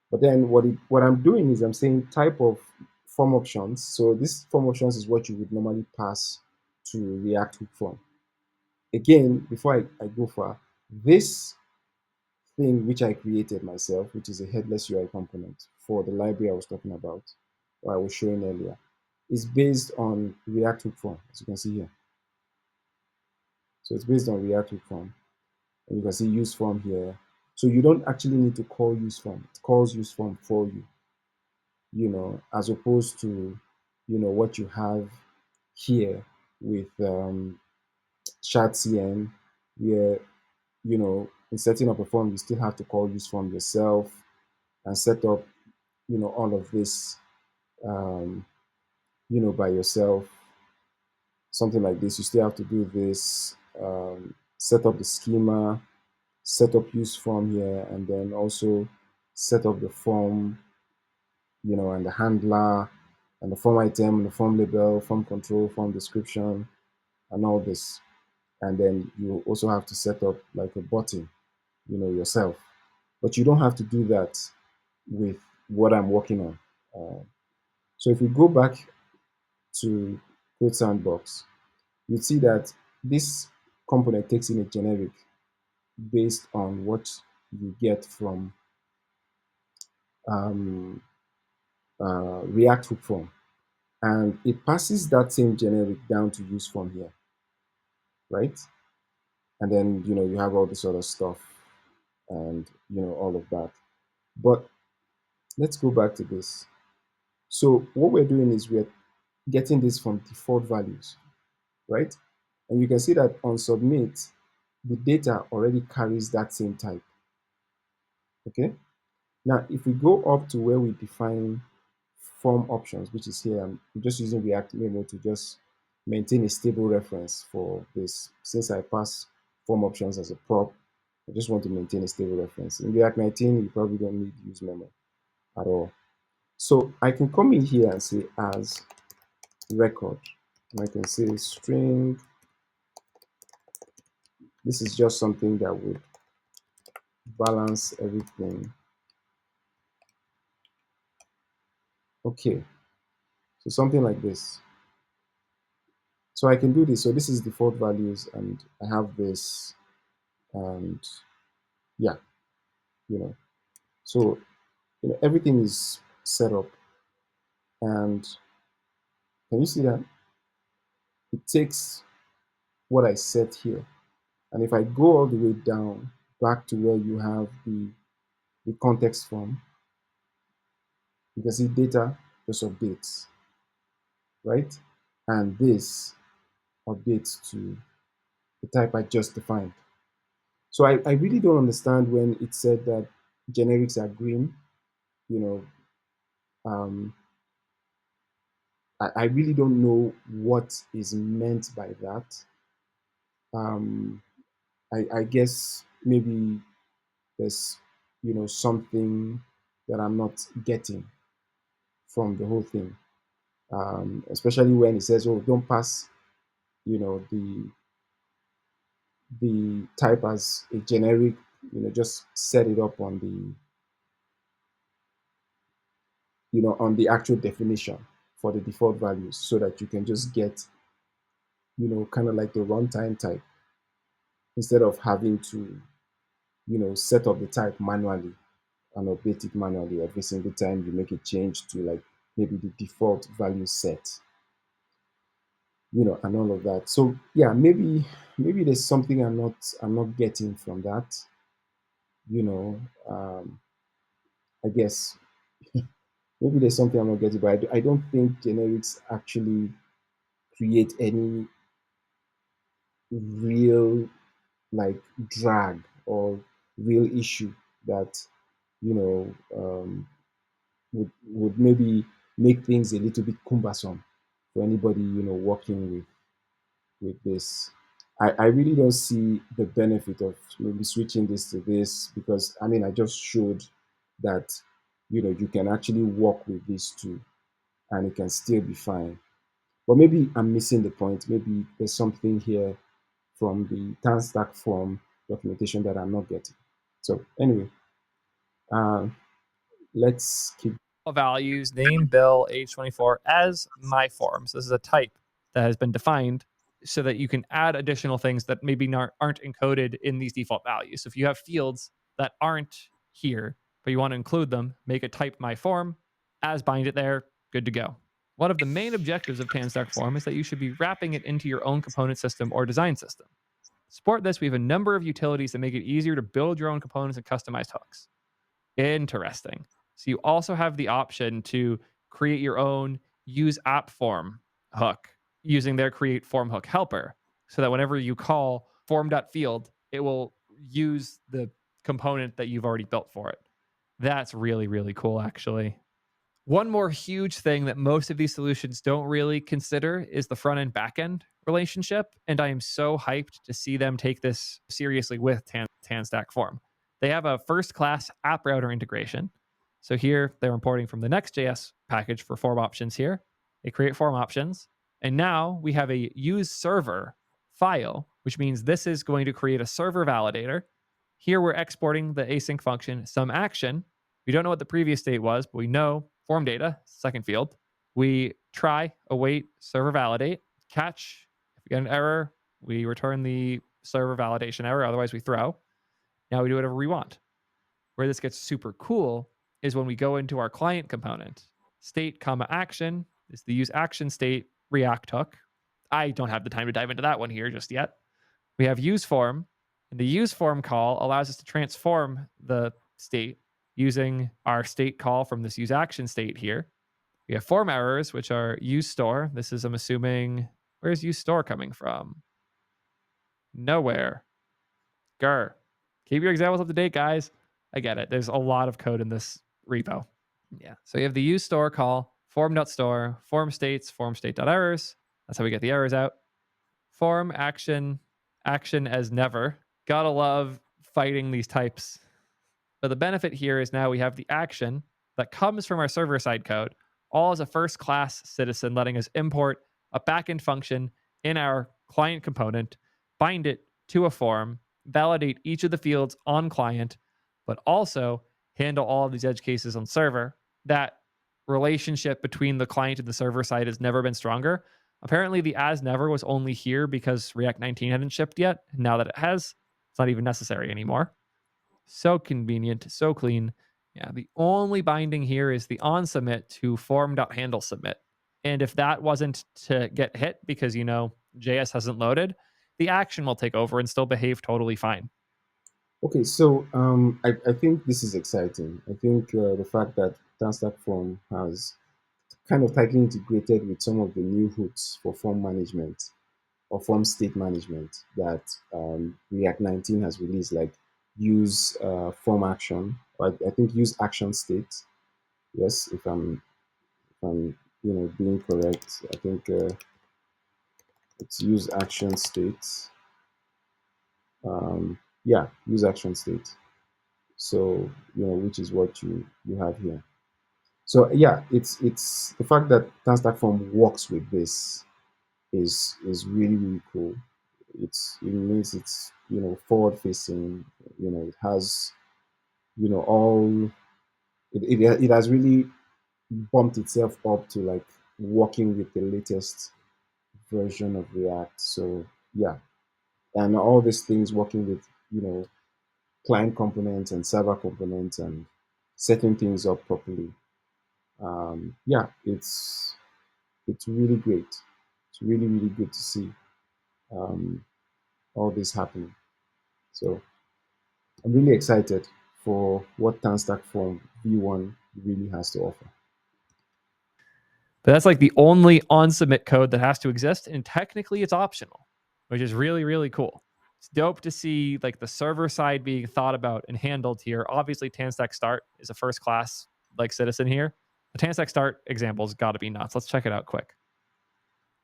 But then what I'm doing is I'm saying type of form options. So this form options is what you would normally pass to React Hook form. Again, before I go far, this thing which I created myself, which is a headless UI component for the library I was talking about, or I was showing earlier, is based on React Hook form, as you can see here. So it's based on React Hook form. And you can see use form here. So you don't actually need to call use form. It calls use form for you, as opposed to, what you have here with ShardCN, where, in setting up a form, you still have to call use form yourself and set up, all of this, um, by yourself. Something like this, you still have to do this, set up the schema, set up use form here, and then also set up the form, and the handler, and the form item, and the form label, form control, form description, and all this. And then you also have to set up like a button, yourself. But you don't have to do that with what I'm working on. So if we go back to Code Sandbox, you'd see that this component takes in a generic based on what you get from React hook form, and it passes that same generic down to use form here, right? And then you have all this other stuff, and all of that. But let's go back to this. So what we're doing is we're getting this from default values, right? And you can see that on submit, the data already carries that same type. Okay. Now, if we go up to where we define form options, which is here, I'm just using React Memo to just maintain a stable reference for this. Since I pass form options as a prop, I just want to maintain a stable reference. In React 19, you probably don't need to use memo at all. So I can come in here and say as record, and I can say string. This is just something that would balance everything. Okay, so something like this. So I can do this. So this is default values, and I have this, and yeah, you know. So everything is set up, and can you see that it takes what I set here, and if I go all the way down back to where you have the context form, you can see data just updates, right? And this updates to the type I just defined. So I really don't understand when it said that generics are green. You know, um, I really don't know what is meant by that. Um, I guess maybe there's something that I'm not getting from the whole thing. Especially when it says, "Oh, don't pass," the type as a generic. Just set it up on the on the actual definition for the default values, so that you can just get kind of like the runtime type, instead of having to set up the type manually and update it manually every single time you make a change to, like, maybe the default value set, and all of that. So yeah, maybe there's something I'm not getting from that. you know I guess maybe there's something I'm not getting, but I don't think generics actually create any real, like, drag or real issue that you know would maybe make things a little bit cumbersome for anybody working with this. I really don't see the benefit of maybe switching this to this, because I mean I just showed that you can actually work with these two and it can still be fine. But maybe I'm missing the point. Maybe there's something here from the TANSTACK form documentation that I'm not getting. So anyway, uh, let's keep. Values name, bill, age 24 as my form. So this is a type that has been defined so that you can add additional things that maybe aren't encoded in these default values. So if you have fields that aren't here, but you want to include them, make a type my form, as bind it there, good to go. One of the main objectives of TANSTACK Form is that you should be wrapping it into your own component system or design system. To support this, we have a number of utilities that make it easier to build your own components and customized hooks. Interesting. So you also have the option to create your own use app form hook using their create form hook helper, so that whenever you call form.field, it will use the component that you've already built for it. That's really, really cool, actually. One more huge thing that most of these solutions don't really consider is the front end back end relationship. And I am so hyped to see them take this seriously with TANSTACK Form. They have a first class app router integration. So here they're importing from the Next.js package for form options here. They create form options. And now we have a use server file, which means this is going to create a server validator. Here we're exporting the async function, some action. We don't know what the previous state was, but we know form data, second field. We try, await, server validate, catch. If we get an error, we return the server validation error. Otherwise, we throw. Now we do whatever we want. Where this gets super cool is when we go into our client component State comma action is the use action state React hook. I don't have the time to dive into that one here just yet. We have use form, and the use form call allows us to transform the state using our state call from this use action state here. We have form errors, which are use store. This is, I'm assuming, where's use store coming from? Nowhere. Grr. Keep your examples up to date, guys. I get it. There's a lot of code in this repo. Yeah. So you have the use store call, form.store, form states, form state.errors. That's how we get the errors out. Form action, action as never. Gotta love fighting these types. But the benefit here is now we have the action that comes from our server-side code, all as a first-class citizen, letting us import a backend function in our client component, bind it to a form, validate each of the fields on client, but also handle all of these edge cases on server. That relationship between the client and the server side has never been stronger. Apparently, the as never was only here because React 19 hadn't shipped yet. Now that it has, it's not even necessary anymore. So convenient, so clean. Yeah, the only binding here is the on submit to form.handle submit. And if that wasn't to get hit because, JS hasn't loaded, the action will take over and still behave totally fine. Okay, so I think this is exciting. I think the fact that TANSTACK Form has kind of tightly integrated with some of the new hooks for form management or form state management that React 19 has released, like use form action, or I think use action state. Yes, if I'm being correct, I think it's use action state. Yeah, use action state. So which is what you have here. So yeah, it's the fact that TANSTACK Form works with this is really really cool. It means it's forward facing. It has all it has really bumped itself up to like working with the latest version of React. So yeah, and all these things working with client components and server components and setting things up properly. Yeah, it's really great. It's really really good to see um, all this happening. So I'm really excited for what TANSTACK Form V1 really has to offer. But that's like the only on submit code that has to exist. And technically it's optional, which is really, really cool. It's dope to see like the server side being thought about and handled here. Obviously, TANSTACK Start is a first class like citizen here. The TANSTACK Start example's got to be nuts. Let's check it out quick.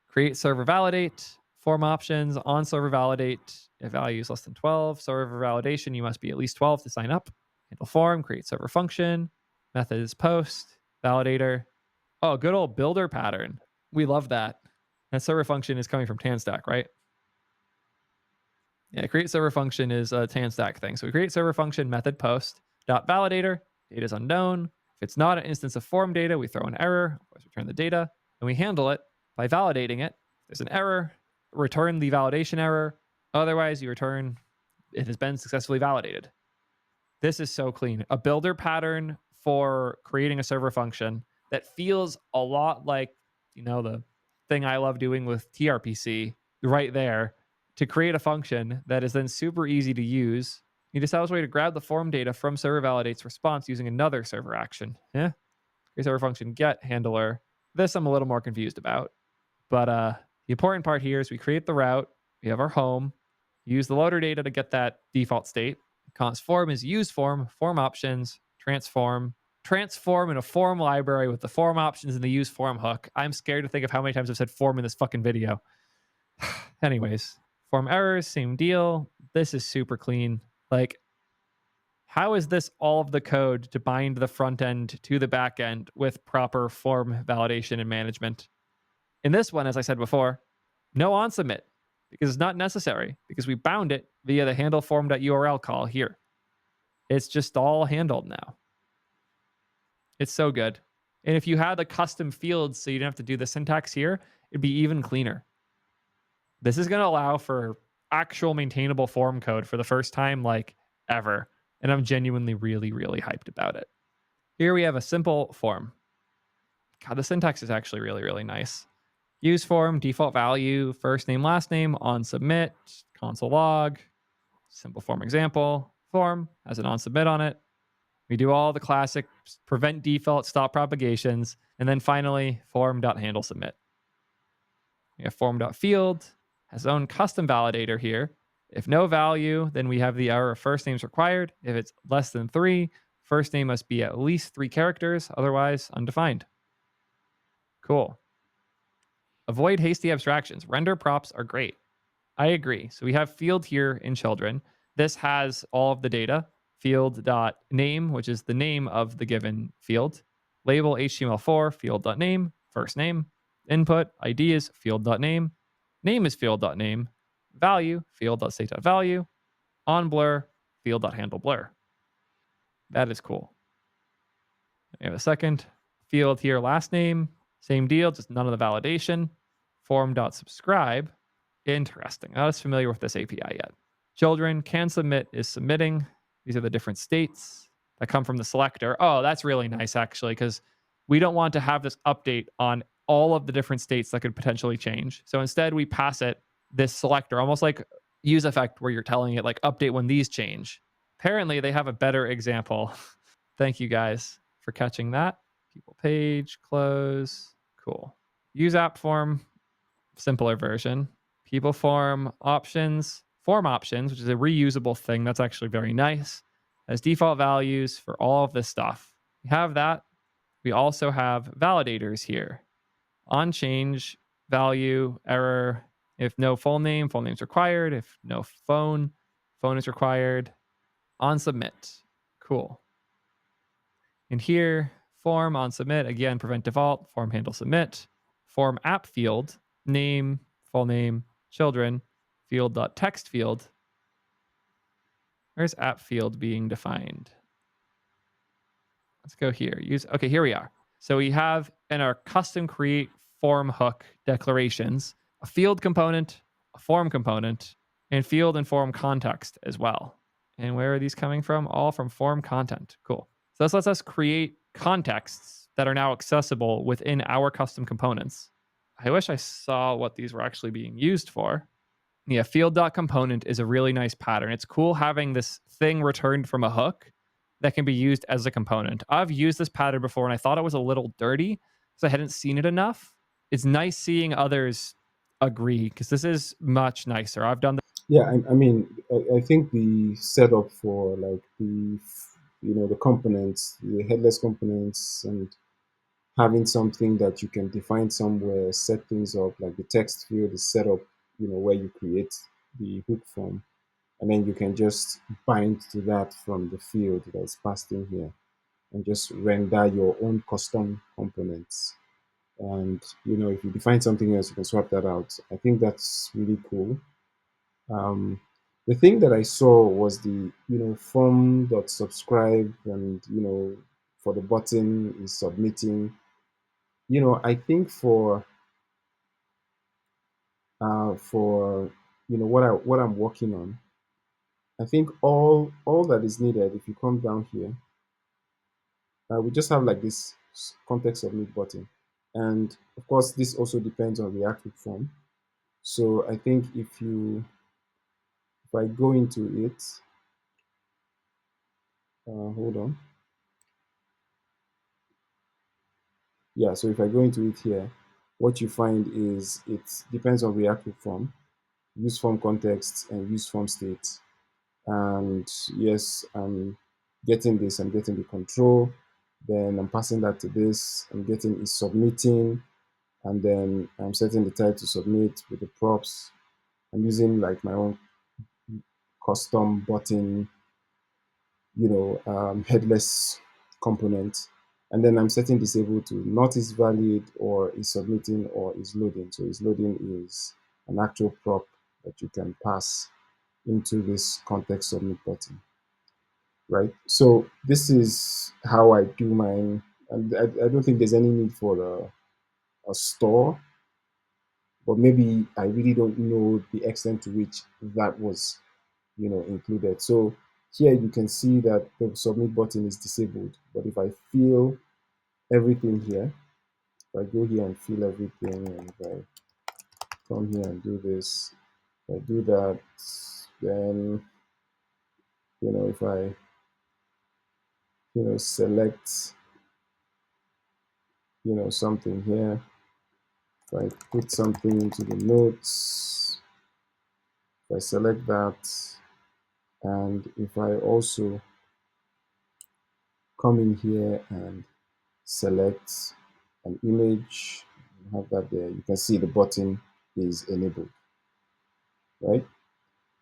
Create server validate, form options, on server validate. If value is less than 12, server validation, you must be at least 12 to sign up. Handle form, create server function, method is post, validator. Oh, good old builder pattern. We love that. That server function is coming from TANSTACK, right? Yeah, create server function is a TANSTACK thing. So we create server function method post dot validator. Data is unknown. If it's not an instance of form data, we throw an error. Of course, return the data, and we handle it by validating it. If there's an error, return the validation error. Otherwise, you return it has been successfully validated. This is so clean. A builder pattern for creating a server function that feels a lot like, the thing I love doing with TRPC right there to create a function that is then super easy to use. You just have a way to grab the form data from server validates response using another server action. Yeah. Create server function get handler. This I'm a little more confused about. But the important part here is we create the route. We have our home. Use the loader data to get that default state. Const form is use form, form options, transform in a form library with the form options and the use form hook. I'm scared to think of how many times I've said form in this fucking video. Anyways, form errors, same deal. This is super clean. Like, how is this all of the code to bind the front end to the back end with proper form validation and management? In this one, as I said before, no on submit because it's not necessary because we bound it via the handle form.url call here. It's just all handled now. It's so good. And if you had the custom fields so you didn't have to do the syntax here, it'd be even cleaner. This is going to allow for actual maintainable form code for the first time like ever. And I'm genuinely really, really hyped about it. Here we have a simple form. God, the syntax is actually really, really nice. Use form, default value, first name, last name, on submit, console log, simple form example, form has an on submit on it. We do all the classic prevent default, stop propagations, and then finally form.handle submit. We have form.field, has its own custom validator here. If no value, then we have the error of first names required. If it's less than 3, first name must be at least 3 characters, otherwise undefined. Cool. Avoid hasty abstractions. Render props are great. I agree. So we have field here in children. This has all of the data. Field.name, which is the name of the given field. Label HTML4, field.name, first name. Input, ID is field.name. Name is field.name. Value, field.state.value. On blur, field.handle blur. That is cool. We have a second field here, last name. Same deal, just none of the validation. Form.subscribe. Interesting. Not as familiar with this API yet. Children can submit is submitting. These are the different states that come from the selector. Oh, that's really nice, actually, because we don't want to have this update on all of the different states that could potentially change. So instead, we pass it this selector, almost like use effect, where you're telling it, like, update when these change. Apparently, they have a better example. Thank you guys for catching that. People page, close. Cool. Use app form, simpler version. People form options, form options, which is a reusable thing. That's actually very nice. As default values for all of this stuff. We have that. We also have validators here. On change, value, error. If no full name is required. If no phone is required. On submit. Cool. And here, form on submit, again, prevent default, form handle submit, form app field, name, full name, children, field.text field. Where's app field being defined? Let's go here. Okay, here we are. So we have in our custom create form hook declarations, a field component, a form component, and field and form context as well. And where are these coming from? All from form content. Cool. So this lets us create contexts that are now accessible within our custom components. I wish I saw what these were actually being used for. Yeah, field.component is a really nice pattern. It's cool having this thing returned from a hook that can be used as a component. I've used this pattern before and I thought it was a little dirty because I hadn't seen it enough. It's nice seeing others agree because this is much nicer. I've done Yeah, I think the setup for like the components, the headless components, and having something that you can define somewhere, set things up, like the text field is set up, where you create the hook from, and then you can just bind to that from the field that's passed in here, and just render your own custom components. And if you define something else, you can swap that out. I think that's really cool. Um, the thing that I saw was the form dot subscribe, and for the button is submitting. I think for what I'm working on, I think all that is needed, if you come down here, we just have like this context submit button, and of course this also depends on React form. So I think if I go into it, hold on. Yeah, so if I go into it here, what you find is it depends on React form, use form context, and use form state. And yes, I'm getting this, I'm getting the control, then I'm passing that to this, I'm getting is submitting, and then I'm setting the type to submit with the props. I'm using like my own custom button, headless component. And then I'm setting disable to not is valid, or is submitting, or is loading. So is loading is an actual prop that you can pass into this context submit button, right? So this is how I do mine. And I don't think there's any need for a store, but maybe I really don't know the extent to which that was included. So here you can see that the submit button is disabled, but if I fill everything here, if I go here and fill everything, and if I come here and do this, if I do that, then if I select something here, if I put something into the notes, if I select that, and if I also come in here and select an image, have that there, you can see the button is enabled, right?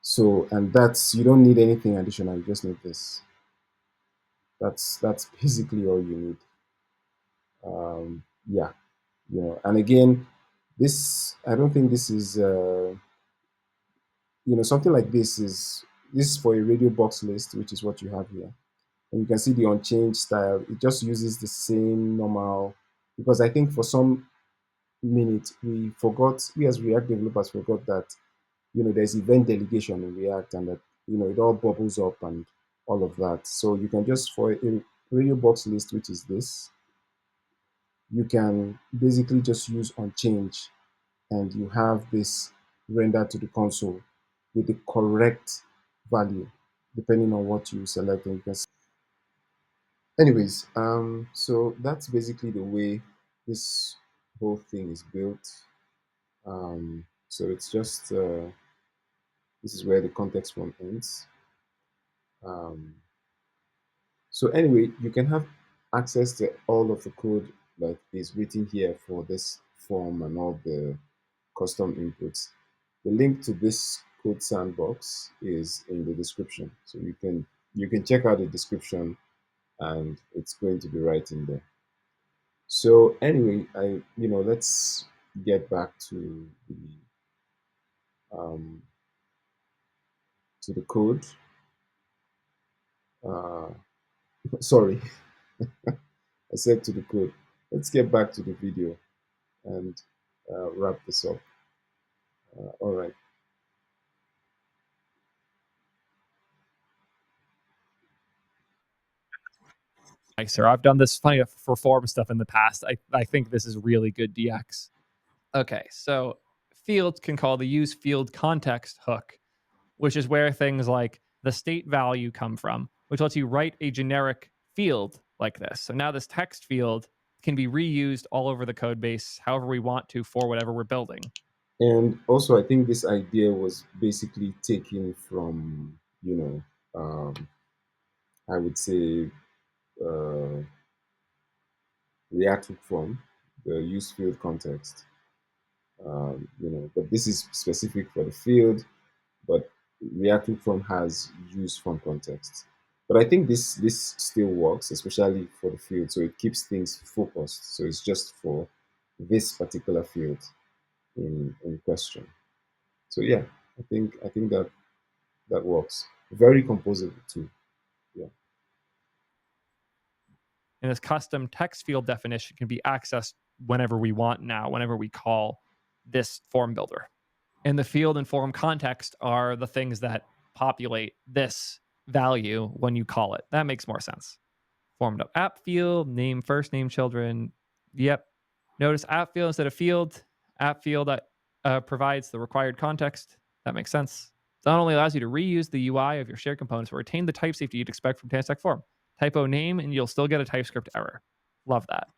So, and that's, you don't need anything additional, you just need this. That's basically all you need. Yeah, and again, this, I don't think this is something like this is for a radio box list, which is what you have here. And you can see the unchanged style. It just uses the same normal, because I think for some minute we as React developers forgot that there's event delegation in React, and that it all bubbles up and all of that. So you can just, for a radio box list, which is this, you can basically just use onChange, and you have this rendered to the console with the correct value depending on what you select. And you can anyways, so that's basically the way this whole thing is built. So it's just this is where the context form ends. um, so anyway, you can have access to all of the code that is written here for this form and all the custom inputs. The link to this code sandbox is in the description, so you can check out the description, and it's going to be right in there. So anyway, let's get back um, to the code. Uh, sorry, I said to the code. Let's get back to the video and wrap this up. All right. Nicer. I've done this funny for form stuff in the past. I think this is really good DX. Okay, so fields can call the use field context hook, which is where things like the state value come from, which lets you write a generic field like this. So now this text field can be reused all over the code base however we want to for whatever we're building. And also, I think this idea was basically taken from, I would say, uh, React Hook Form, the use field context. But this is specific for the field, but React Hook Form has use from context. But I think this still works, especially for the field, so it keeps things focused. So it's just for this particular field in question. So yeah, I think that works. Very composable too. Yeah. And this custom text field definition can be accessed whenever we want now, whenever we call this form builder. And the field and form context are the things that populate this value when you call it. That makes more sense. Formed up app field, name first, name children. Yep. Notice app field instead of field. App field that provides the required context. That makes sense. It not only allows you to reuse the UI of your shared components, but retain the type safety you'd expect from TANSTACK Form. Typo name, and you'll still get a TypeScript error. Love that.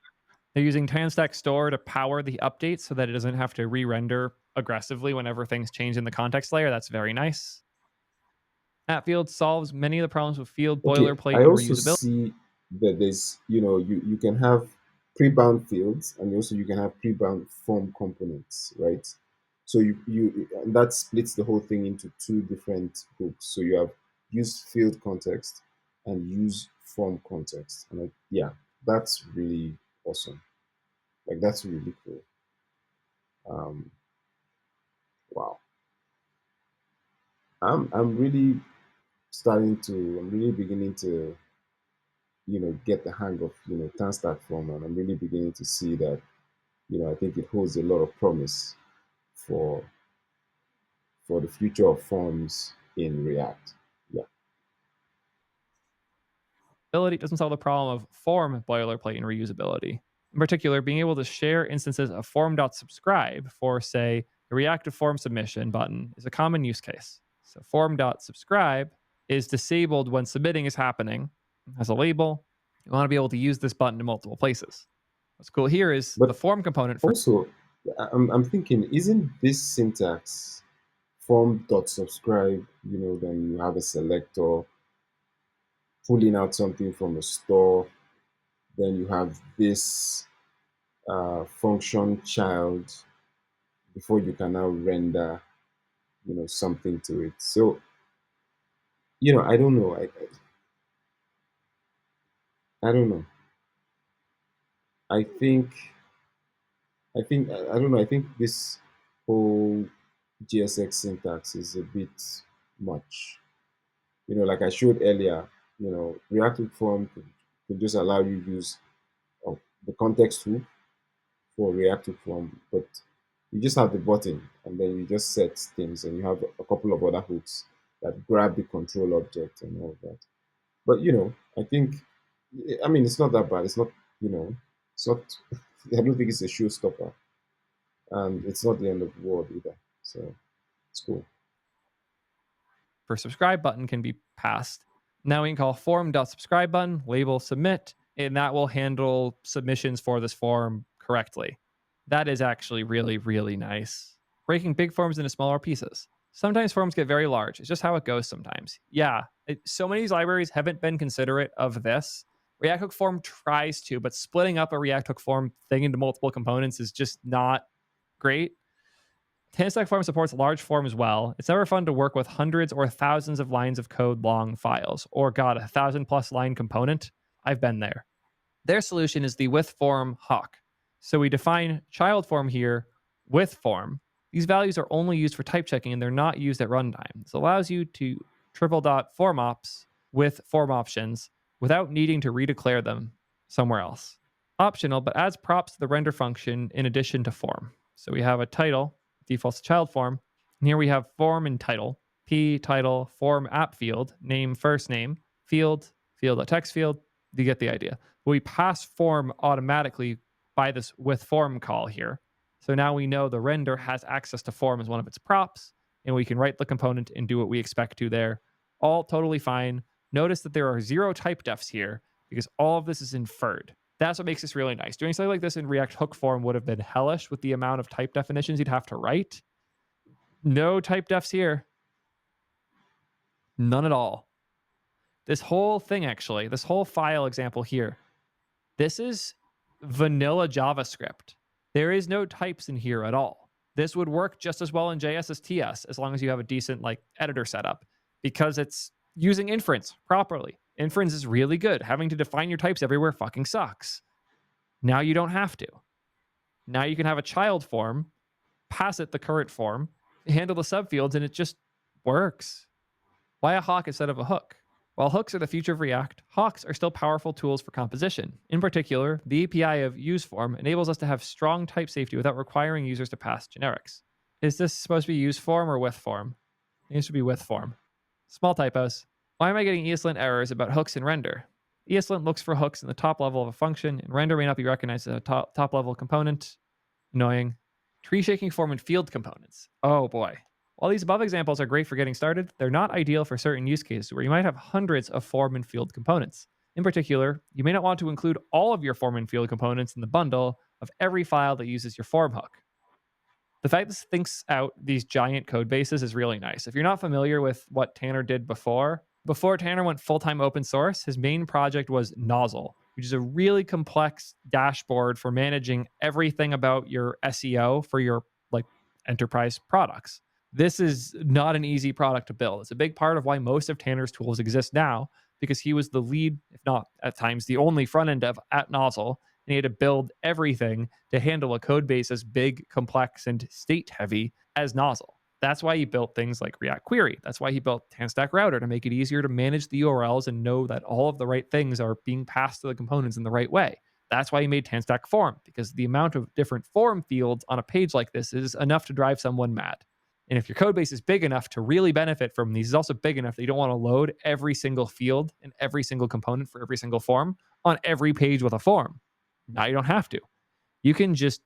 They're using TANSTACK Store to power the update so that it doesn't have to re-render aggressively whenever things change in the context layer. That's very nice. App field solves many of the problems with field Okay. boilerplate I and also reusability. see that there's, you can have pre-bound fields, and also you can have pre-bound form components, right? So and that splits the whole thing into two different groups. So you have use field context and use form context. And yeah, that's really awesome. Like, that's really cool. Um, wow. I'm really I'm really beginning to get the hang of TANSTACK Form, and I'm really beginning to see that I think it holds a lot of promise for the future of forms in React. Yeah. It doesn't solve the problem of form boilerplate and reusability. In particular, being able to share instances of form.subscribe for, say, the reactive form submission button is a common use case. So form.subscribe is disabled when submitting is happening, has a label. You want to be able to use this button in multiple places. What's cool here is the But form component for also, I'm thinking, isn't this syntax form.subscribe, then you have a selector pulling out something from a store, then you have this function child before you can now render, something to it. So, I don't know. I don't know. I think, I don't know. I think this whole GSX syntax is a bit much. Like I showed earlier, reactive form could just allow you to use the context hook for reactive form, but you just have the button and then you just set things and you have a couple of other hooks that grab the control object and all of that. But I think, I mean, it's not that bad. It's not, it's not. I don't think it's a showstopper, and it's not the end of the world either. So it's cool. subscribe button can be passed. Now we can call form.subscribe button, label submit, and that will handle submissions for this form correctly. That is actually really, really nice. Breaking big forms into smaller pieces. Sometimes forms get very large. It's just how it goes sometimes. Yeah, so many of these libraries haven't been considerate of this. React Hook Form tries to, but splitting up a React Hook Form thing into multiple components is just not great. TANSTACK Form supports large form as well. It's never fun to work with hundreds or thousands of lines of code long files, or God, 1,000+ line component. I've been there. Their solution is the with form hawk. So we define child form here with form. These values are only used for type checking and they're not used at runtime. This allows you to triple dot form ops with form options without needing to redeclare them somewhere else. Optional, but adds props to the render function in addition to form. So we have a title, defaults to child form. And here we have form and title, p title, form app field, name first name, field, text field. You get the idea. We pass form automatically by this with form call here. So now we know the render has access to form as one of its props, and we can write the component and do what we expect to there. All totally fine. Notice that there are 0 type defs here because all of this is inferred. That's what makes this really nice. Doing something like this in React Hook Form would have been hellish with the amount of type definitions you'd have to write. No type defs here. None at all. This whole thing, actually, this whole file example here, this is vanilla JavaScript. There is no types in here at all. This would work just as well in JS as TS as long as you have a decent editor setup because it's using inference properly. Inference is really good. Having to define your types everywhere fucking sucks. Now you don't have to. Now you can have a child form, pass it the current form, handle the subfields, and it just works. Why a hawk instead of a hook? While hooks are the future of React, hawks are still powerful tools for composition. In particular, the API of useForm enables us to have strong type safety without requiring users to pass generics. Is this supposed to be useForm or withForm? It should be withForm. Small typos. Why am I getting ESLint errors about hooks in render? ESLint looks for hooks in the top level of a function, and render may not be recognized as a top level component. Annoying. Tree shaking form and field components. Oh boy. While these above examples are great for getting started, they're not ideal for certain use cases where you might have hundreds of form and field components. In particular, you may not want to include all of your form and field components in the bundle of every file that uses your form hook. The fact this thinks out these giant code bases is really nice. If you're not familiar with what Tanner did before Tanner went full-time open source, his main project was Nozzle, which is a really complex dashboard for managing everything about your SEO for your enterprise products. This is not an easy product to build. It's a big part of why most of Tanner's tools exist now, because he was the lead, if not at times the only front-end dev at Nozzle, and he had to build everything to handle a code base as big, complex, and state-heavy as Nozzle. That's why he built things like React Query. That's why he built TANSTACK Router to make it easier to manage the URLs and know that all of the right things are being passed to the components in the right way. That's why he made TANSTACK Form, because the amount of different form fields on a page like this is enough to drive someone mad. And if your code base is big enough to really benefit from these, it's also big enough that you don't want to load every single field and every single component for every single form on every page with a form. Now you don't have to. You can just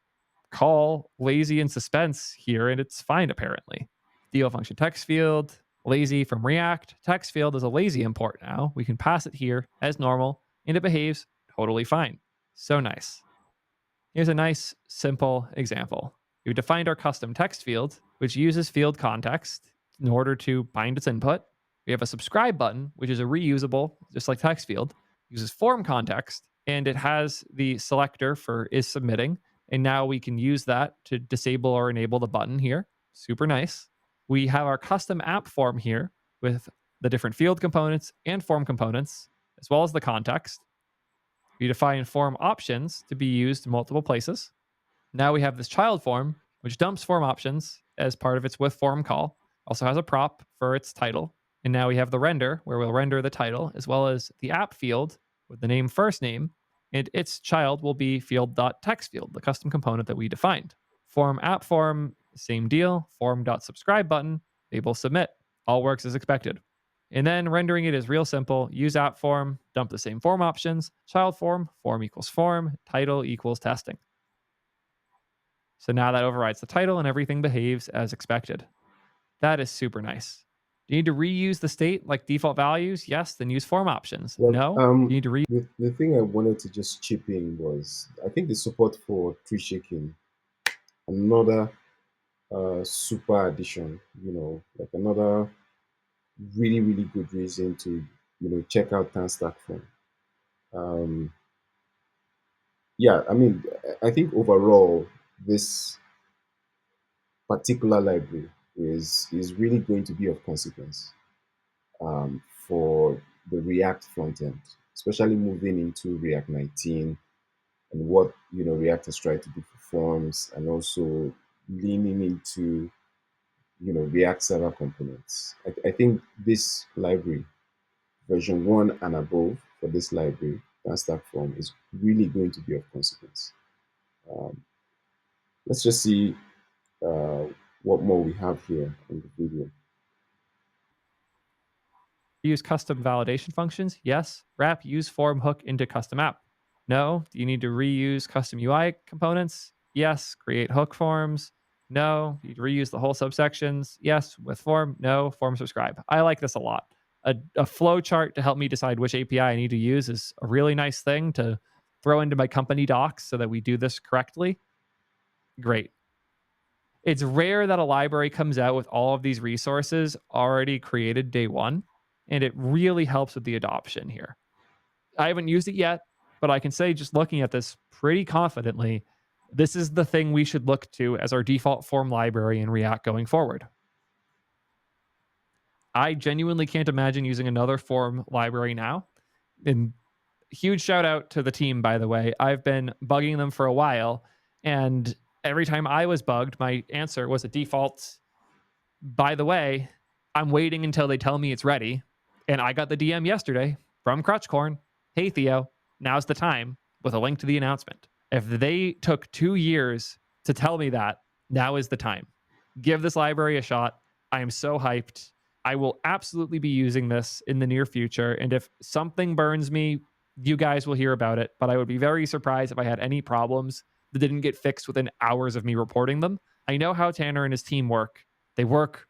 call lazy in suspense here and it's fine apparently. Deal function text field, lazy from React. Text field is a lazy import now. We can pass it here as normal and it behaves totally fine. So nice. Here's a nice, simple example. We've defined our custom text field, which uses field context in order to bind its input. We have a subscribe button, which is a reusable, just like text field, uses form context, and it has the selector for is submitting. And now we can use that to disable or enable the button here. Super nice. We have our custom app form here with the different field components and form components, as well as the context. We define form options to be used in multiple places. Now we have this child form, which dumps form options as part of its with form call. Also has a prop for its title. And now we have the render, where we'll render the title, as well as the app field with the name first name. And its child will be field.textField, the custom component that we defined. Form app form, same deal. Form.subscribe button, label submit. All works as expected. And then rendering it is real simple. Use app form, dump the same form options, child form, form equals form, title equals testing. So now that overrides the title and everything behaves as expected. That is super nice. Do you need to reuse the state like default values? Yes, then use form options. Well, No, you need to the thing I wanted to just chip in was I think the support for tree shaking, another super addition, like another really, really good reason to, check out TANSTACK Form. Um, yeah, I mean, I think overall, this particular library is really going to be of consequence for the React front end, especially moving into React 19 and what React has tried to do for forms, and also leaning into React server components. I think this library, version 1 and above for this library, TANSTACK Form, is really going to be of consequence. Um, let's just see uh, what more we have here in the video. use custom validation functions? Yes. Wrap use form hook into custom app. No. Do you need to reuse custom UI components? Yes. Create hook forms. No. You reuse the whole subsections? Yes. With form? No. Form subscribe. I like this a lot. A flow chart to help me decide which API I need to use is a really nice thing to throw into my company docs so that we do this correctly. Great. It's rare that a library comes out with all of these resources already created day one, and it really helps with the adoption here. I haven't used it yet, but I can say just looking at this pretty confidently, this is the thing we should look to as our default form library in React going forward. I genuinely can't imagine using another form library now. And huge shout out to the team, by the way. I've been bugging them for a while, and every time I was bugged, my answer was a default. By the way, I'm waiting until they tell me it's ready. And I got the DM yesterday from Crutchcorn. Hey, Theo, now's the time, with a link to the announcement. If they took 2 years to tell me that, now is the time. Give this library a shot. I am so hyped. I will absolutely be using this in the near future. And if something burns me, you guys will hear about it. But I would be very surprised if I had any problems that didn't get fixed within hours of me reporting them. I know how Tanner and his team work. They work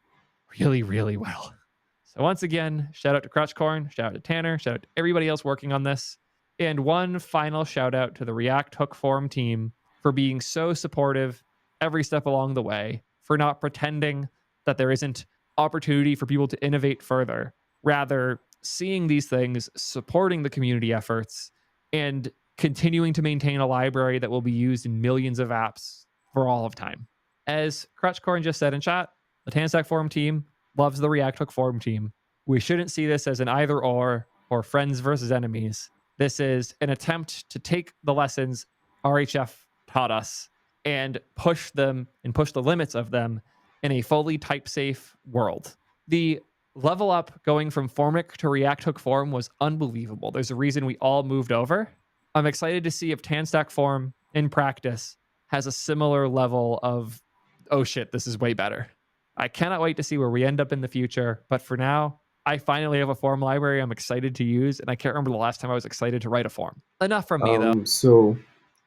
really, really well. So once again, shout out to Crutchcorn, shout out to Tanner, shout out to everybody else working on this. And one final shout out to the React Hook Forum team for being so supportive every step along the way, for not pretending that there isn't opportunity for people to innovate further, rather seeing these things, supporting the community efforts, and continuing to maintain a library that will be used in millions of apps for all of time. As Crutchcorn just said in chat, the TANSTACK Forum team loves the React Hook Forum team. We shouldn't see this as an either or friends versus enemies. This is an attempt to take the lessons RHF taught us and push them and push the limits of them in a fully type safe world. The level up going from Formic to React Hook Forum was unbelievable. There's a reason we all moved over. I'm excited to see if TANSTACK Form in practice has a similar level of, oh shit, this is way better. I cannot wait to see where we end up in the future. But for now, I finally have a form library I'm excited to use. And I can't remember the last time I was excited to write a form. Enough from me, though. So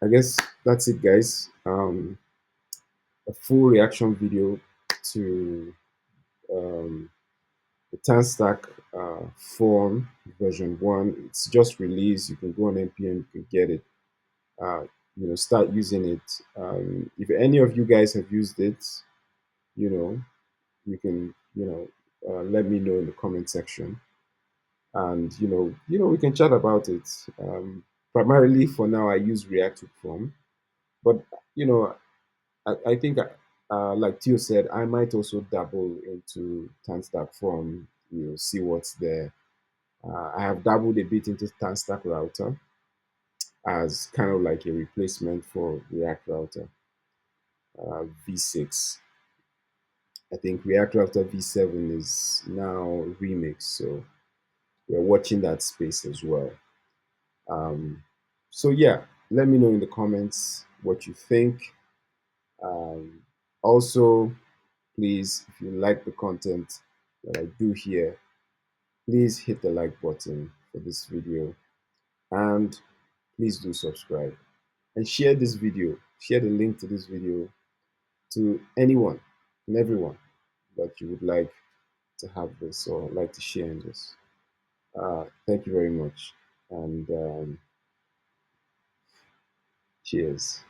I guess that's it, guys. A full reaction video to um, the TANSTACK Form version 1. It's just released. You can go on npm, you can get it. uh, Start using it. If any of you guys have used it, you know you can let me know in the comment section, and we can chat about it. Primarily for now, I use React Form, but you know I think like Theo said, I might also dabble into TANSTACK Form, see what's there. I have dabbled a bit into TANSTACK Router as kind of like a replacement for React Router v6. I think React Router v7 is now remixed, so we're watching that space as well. Um, so yeah, let me know in the comments what you think. Um, Also, please, if you like the content that I do here, please hit the like button for this video, and please do subscribe and share this video. Share the link to this video to anyone and everyone that you would like to have this or like to share in this. Thank you very much, and cheers.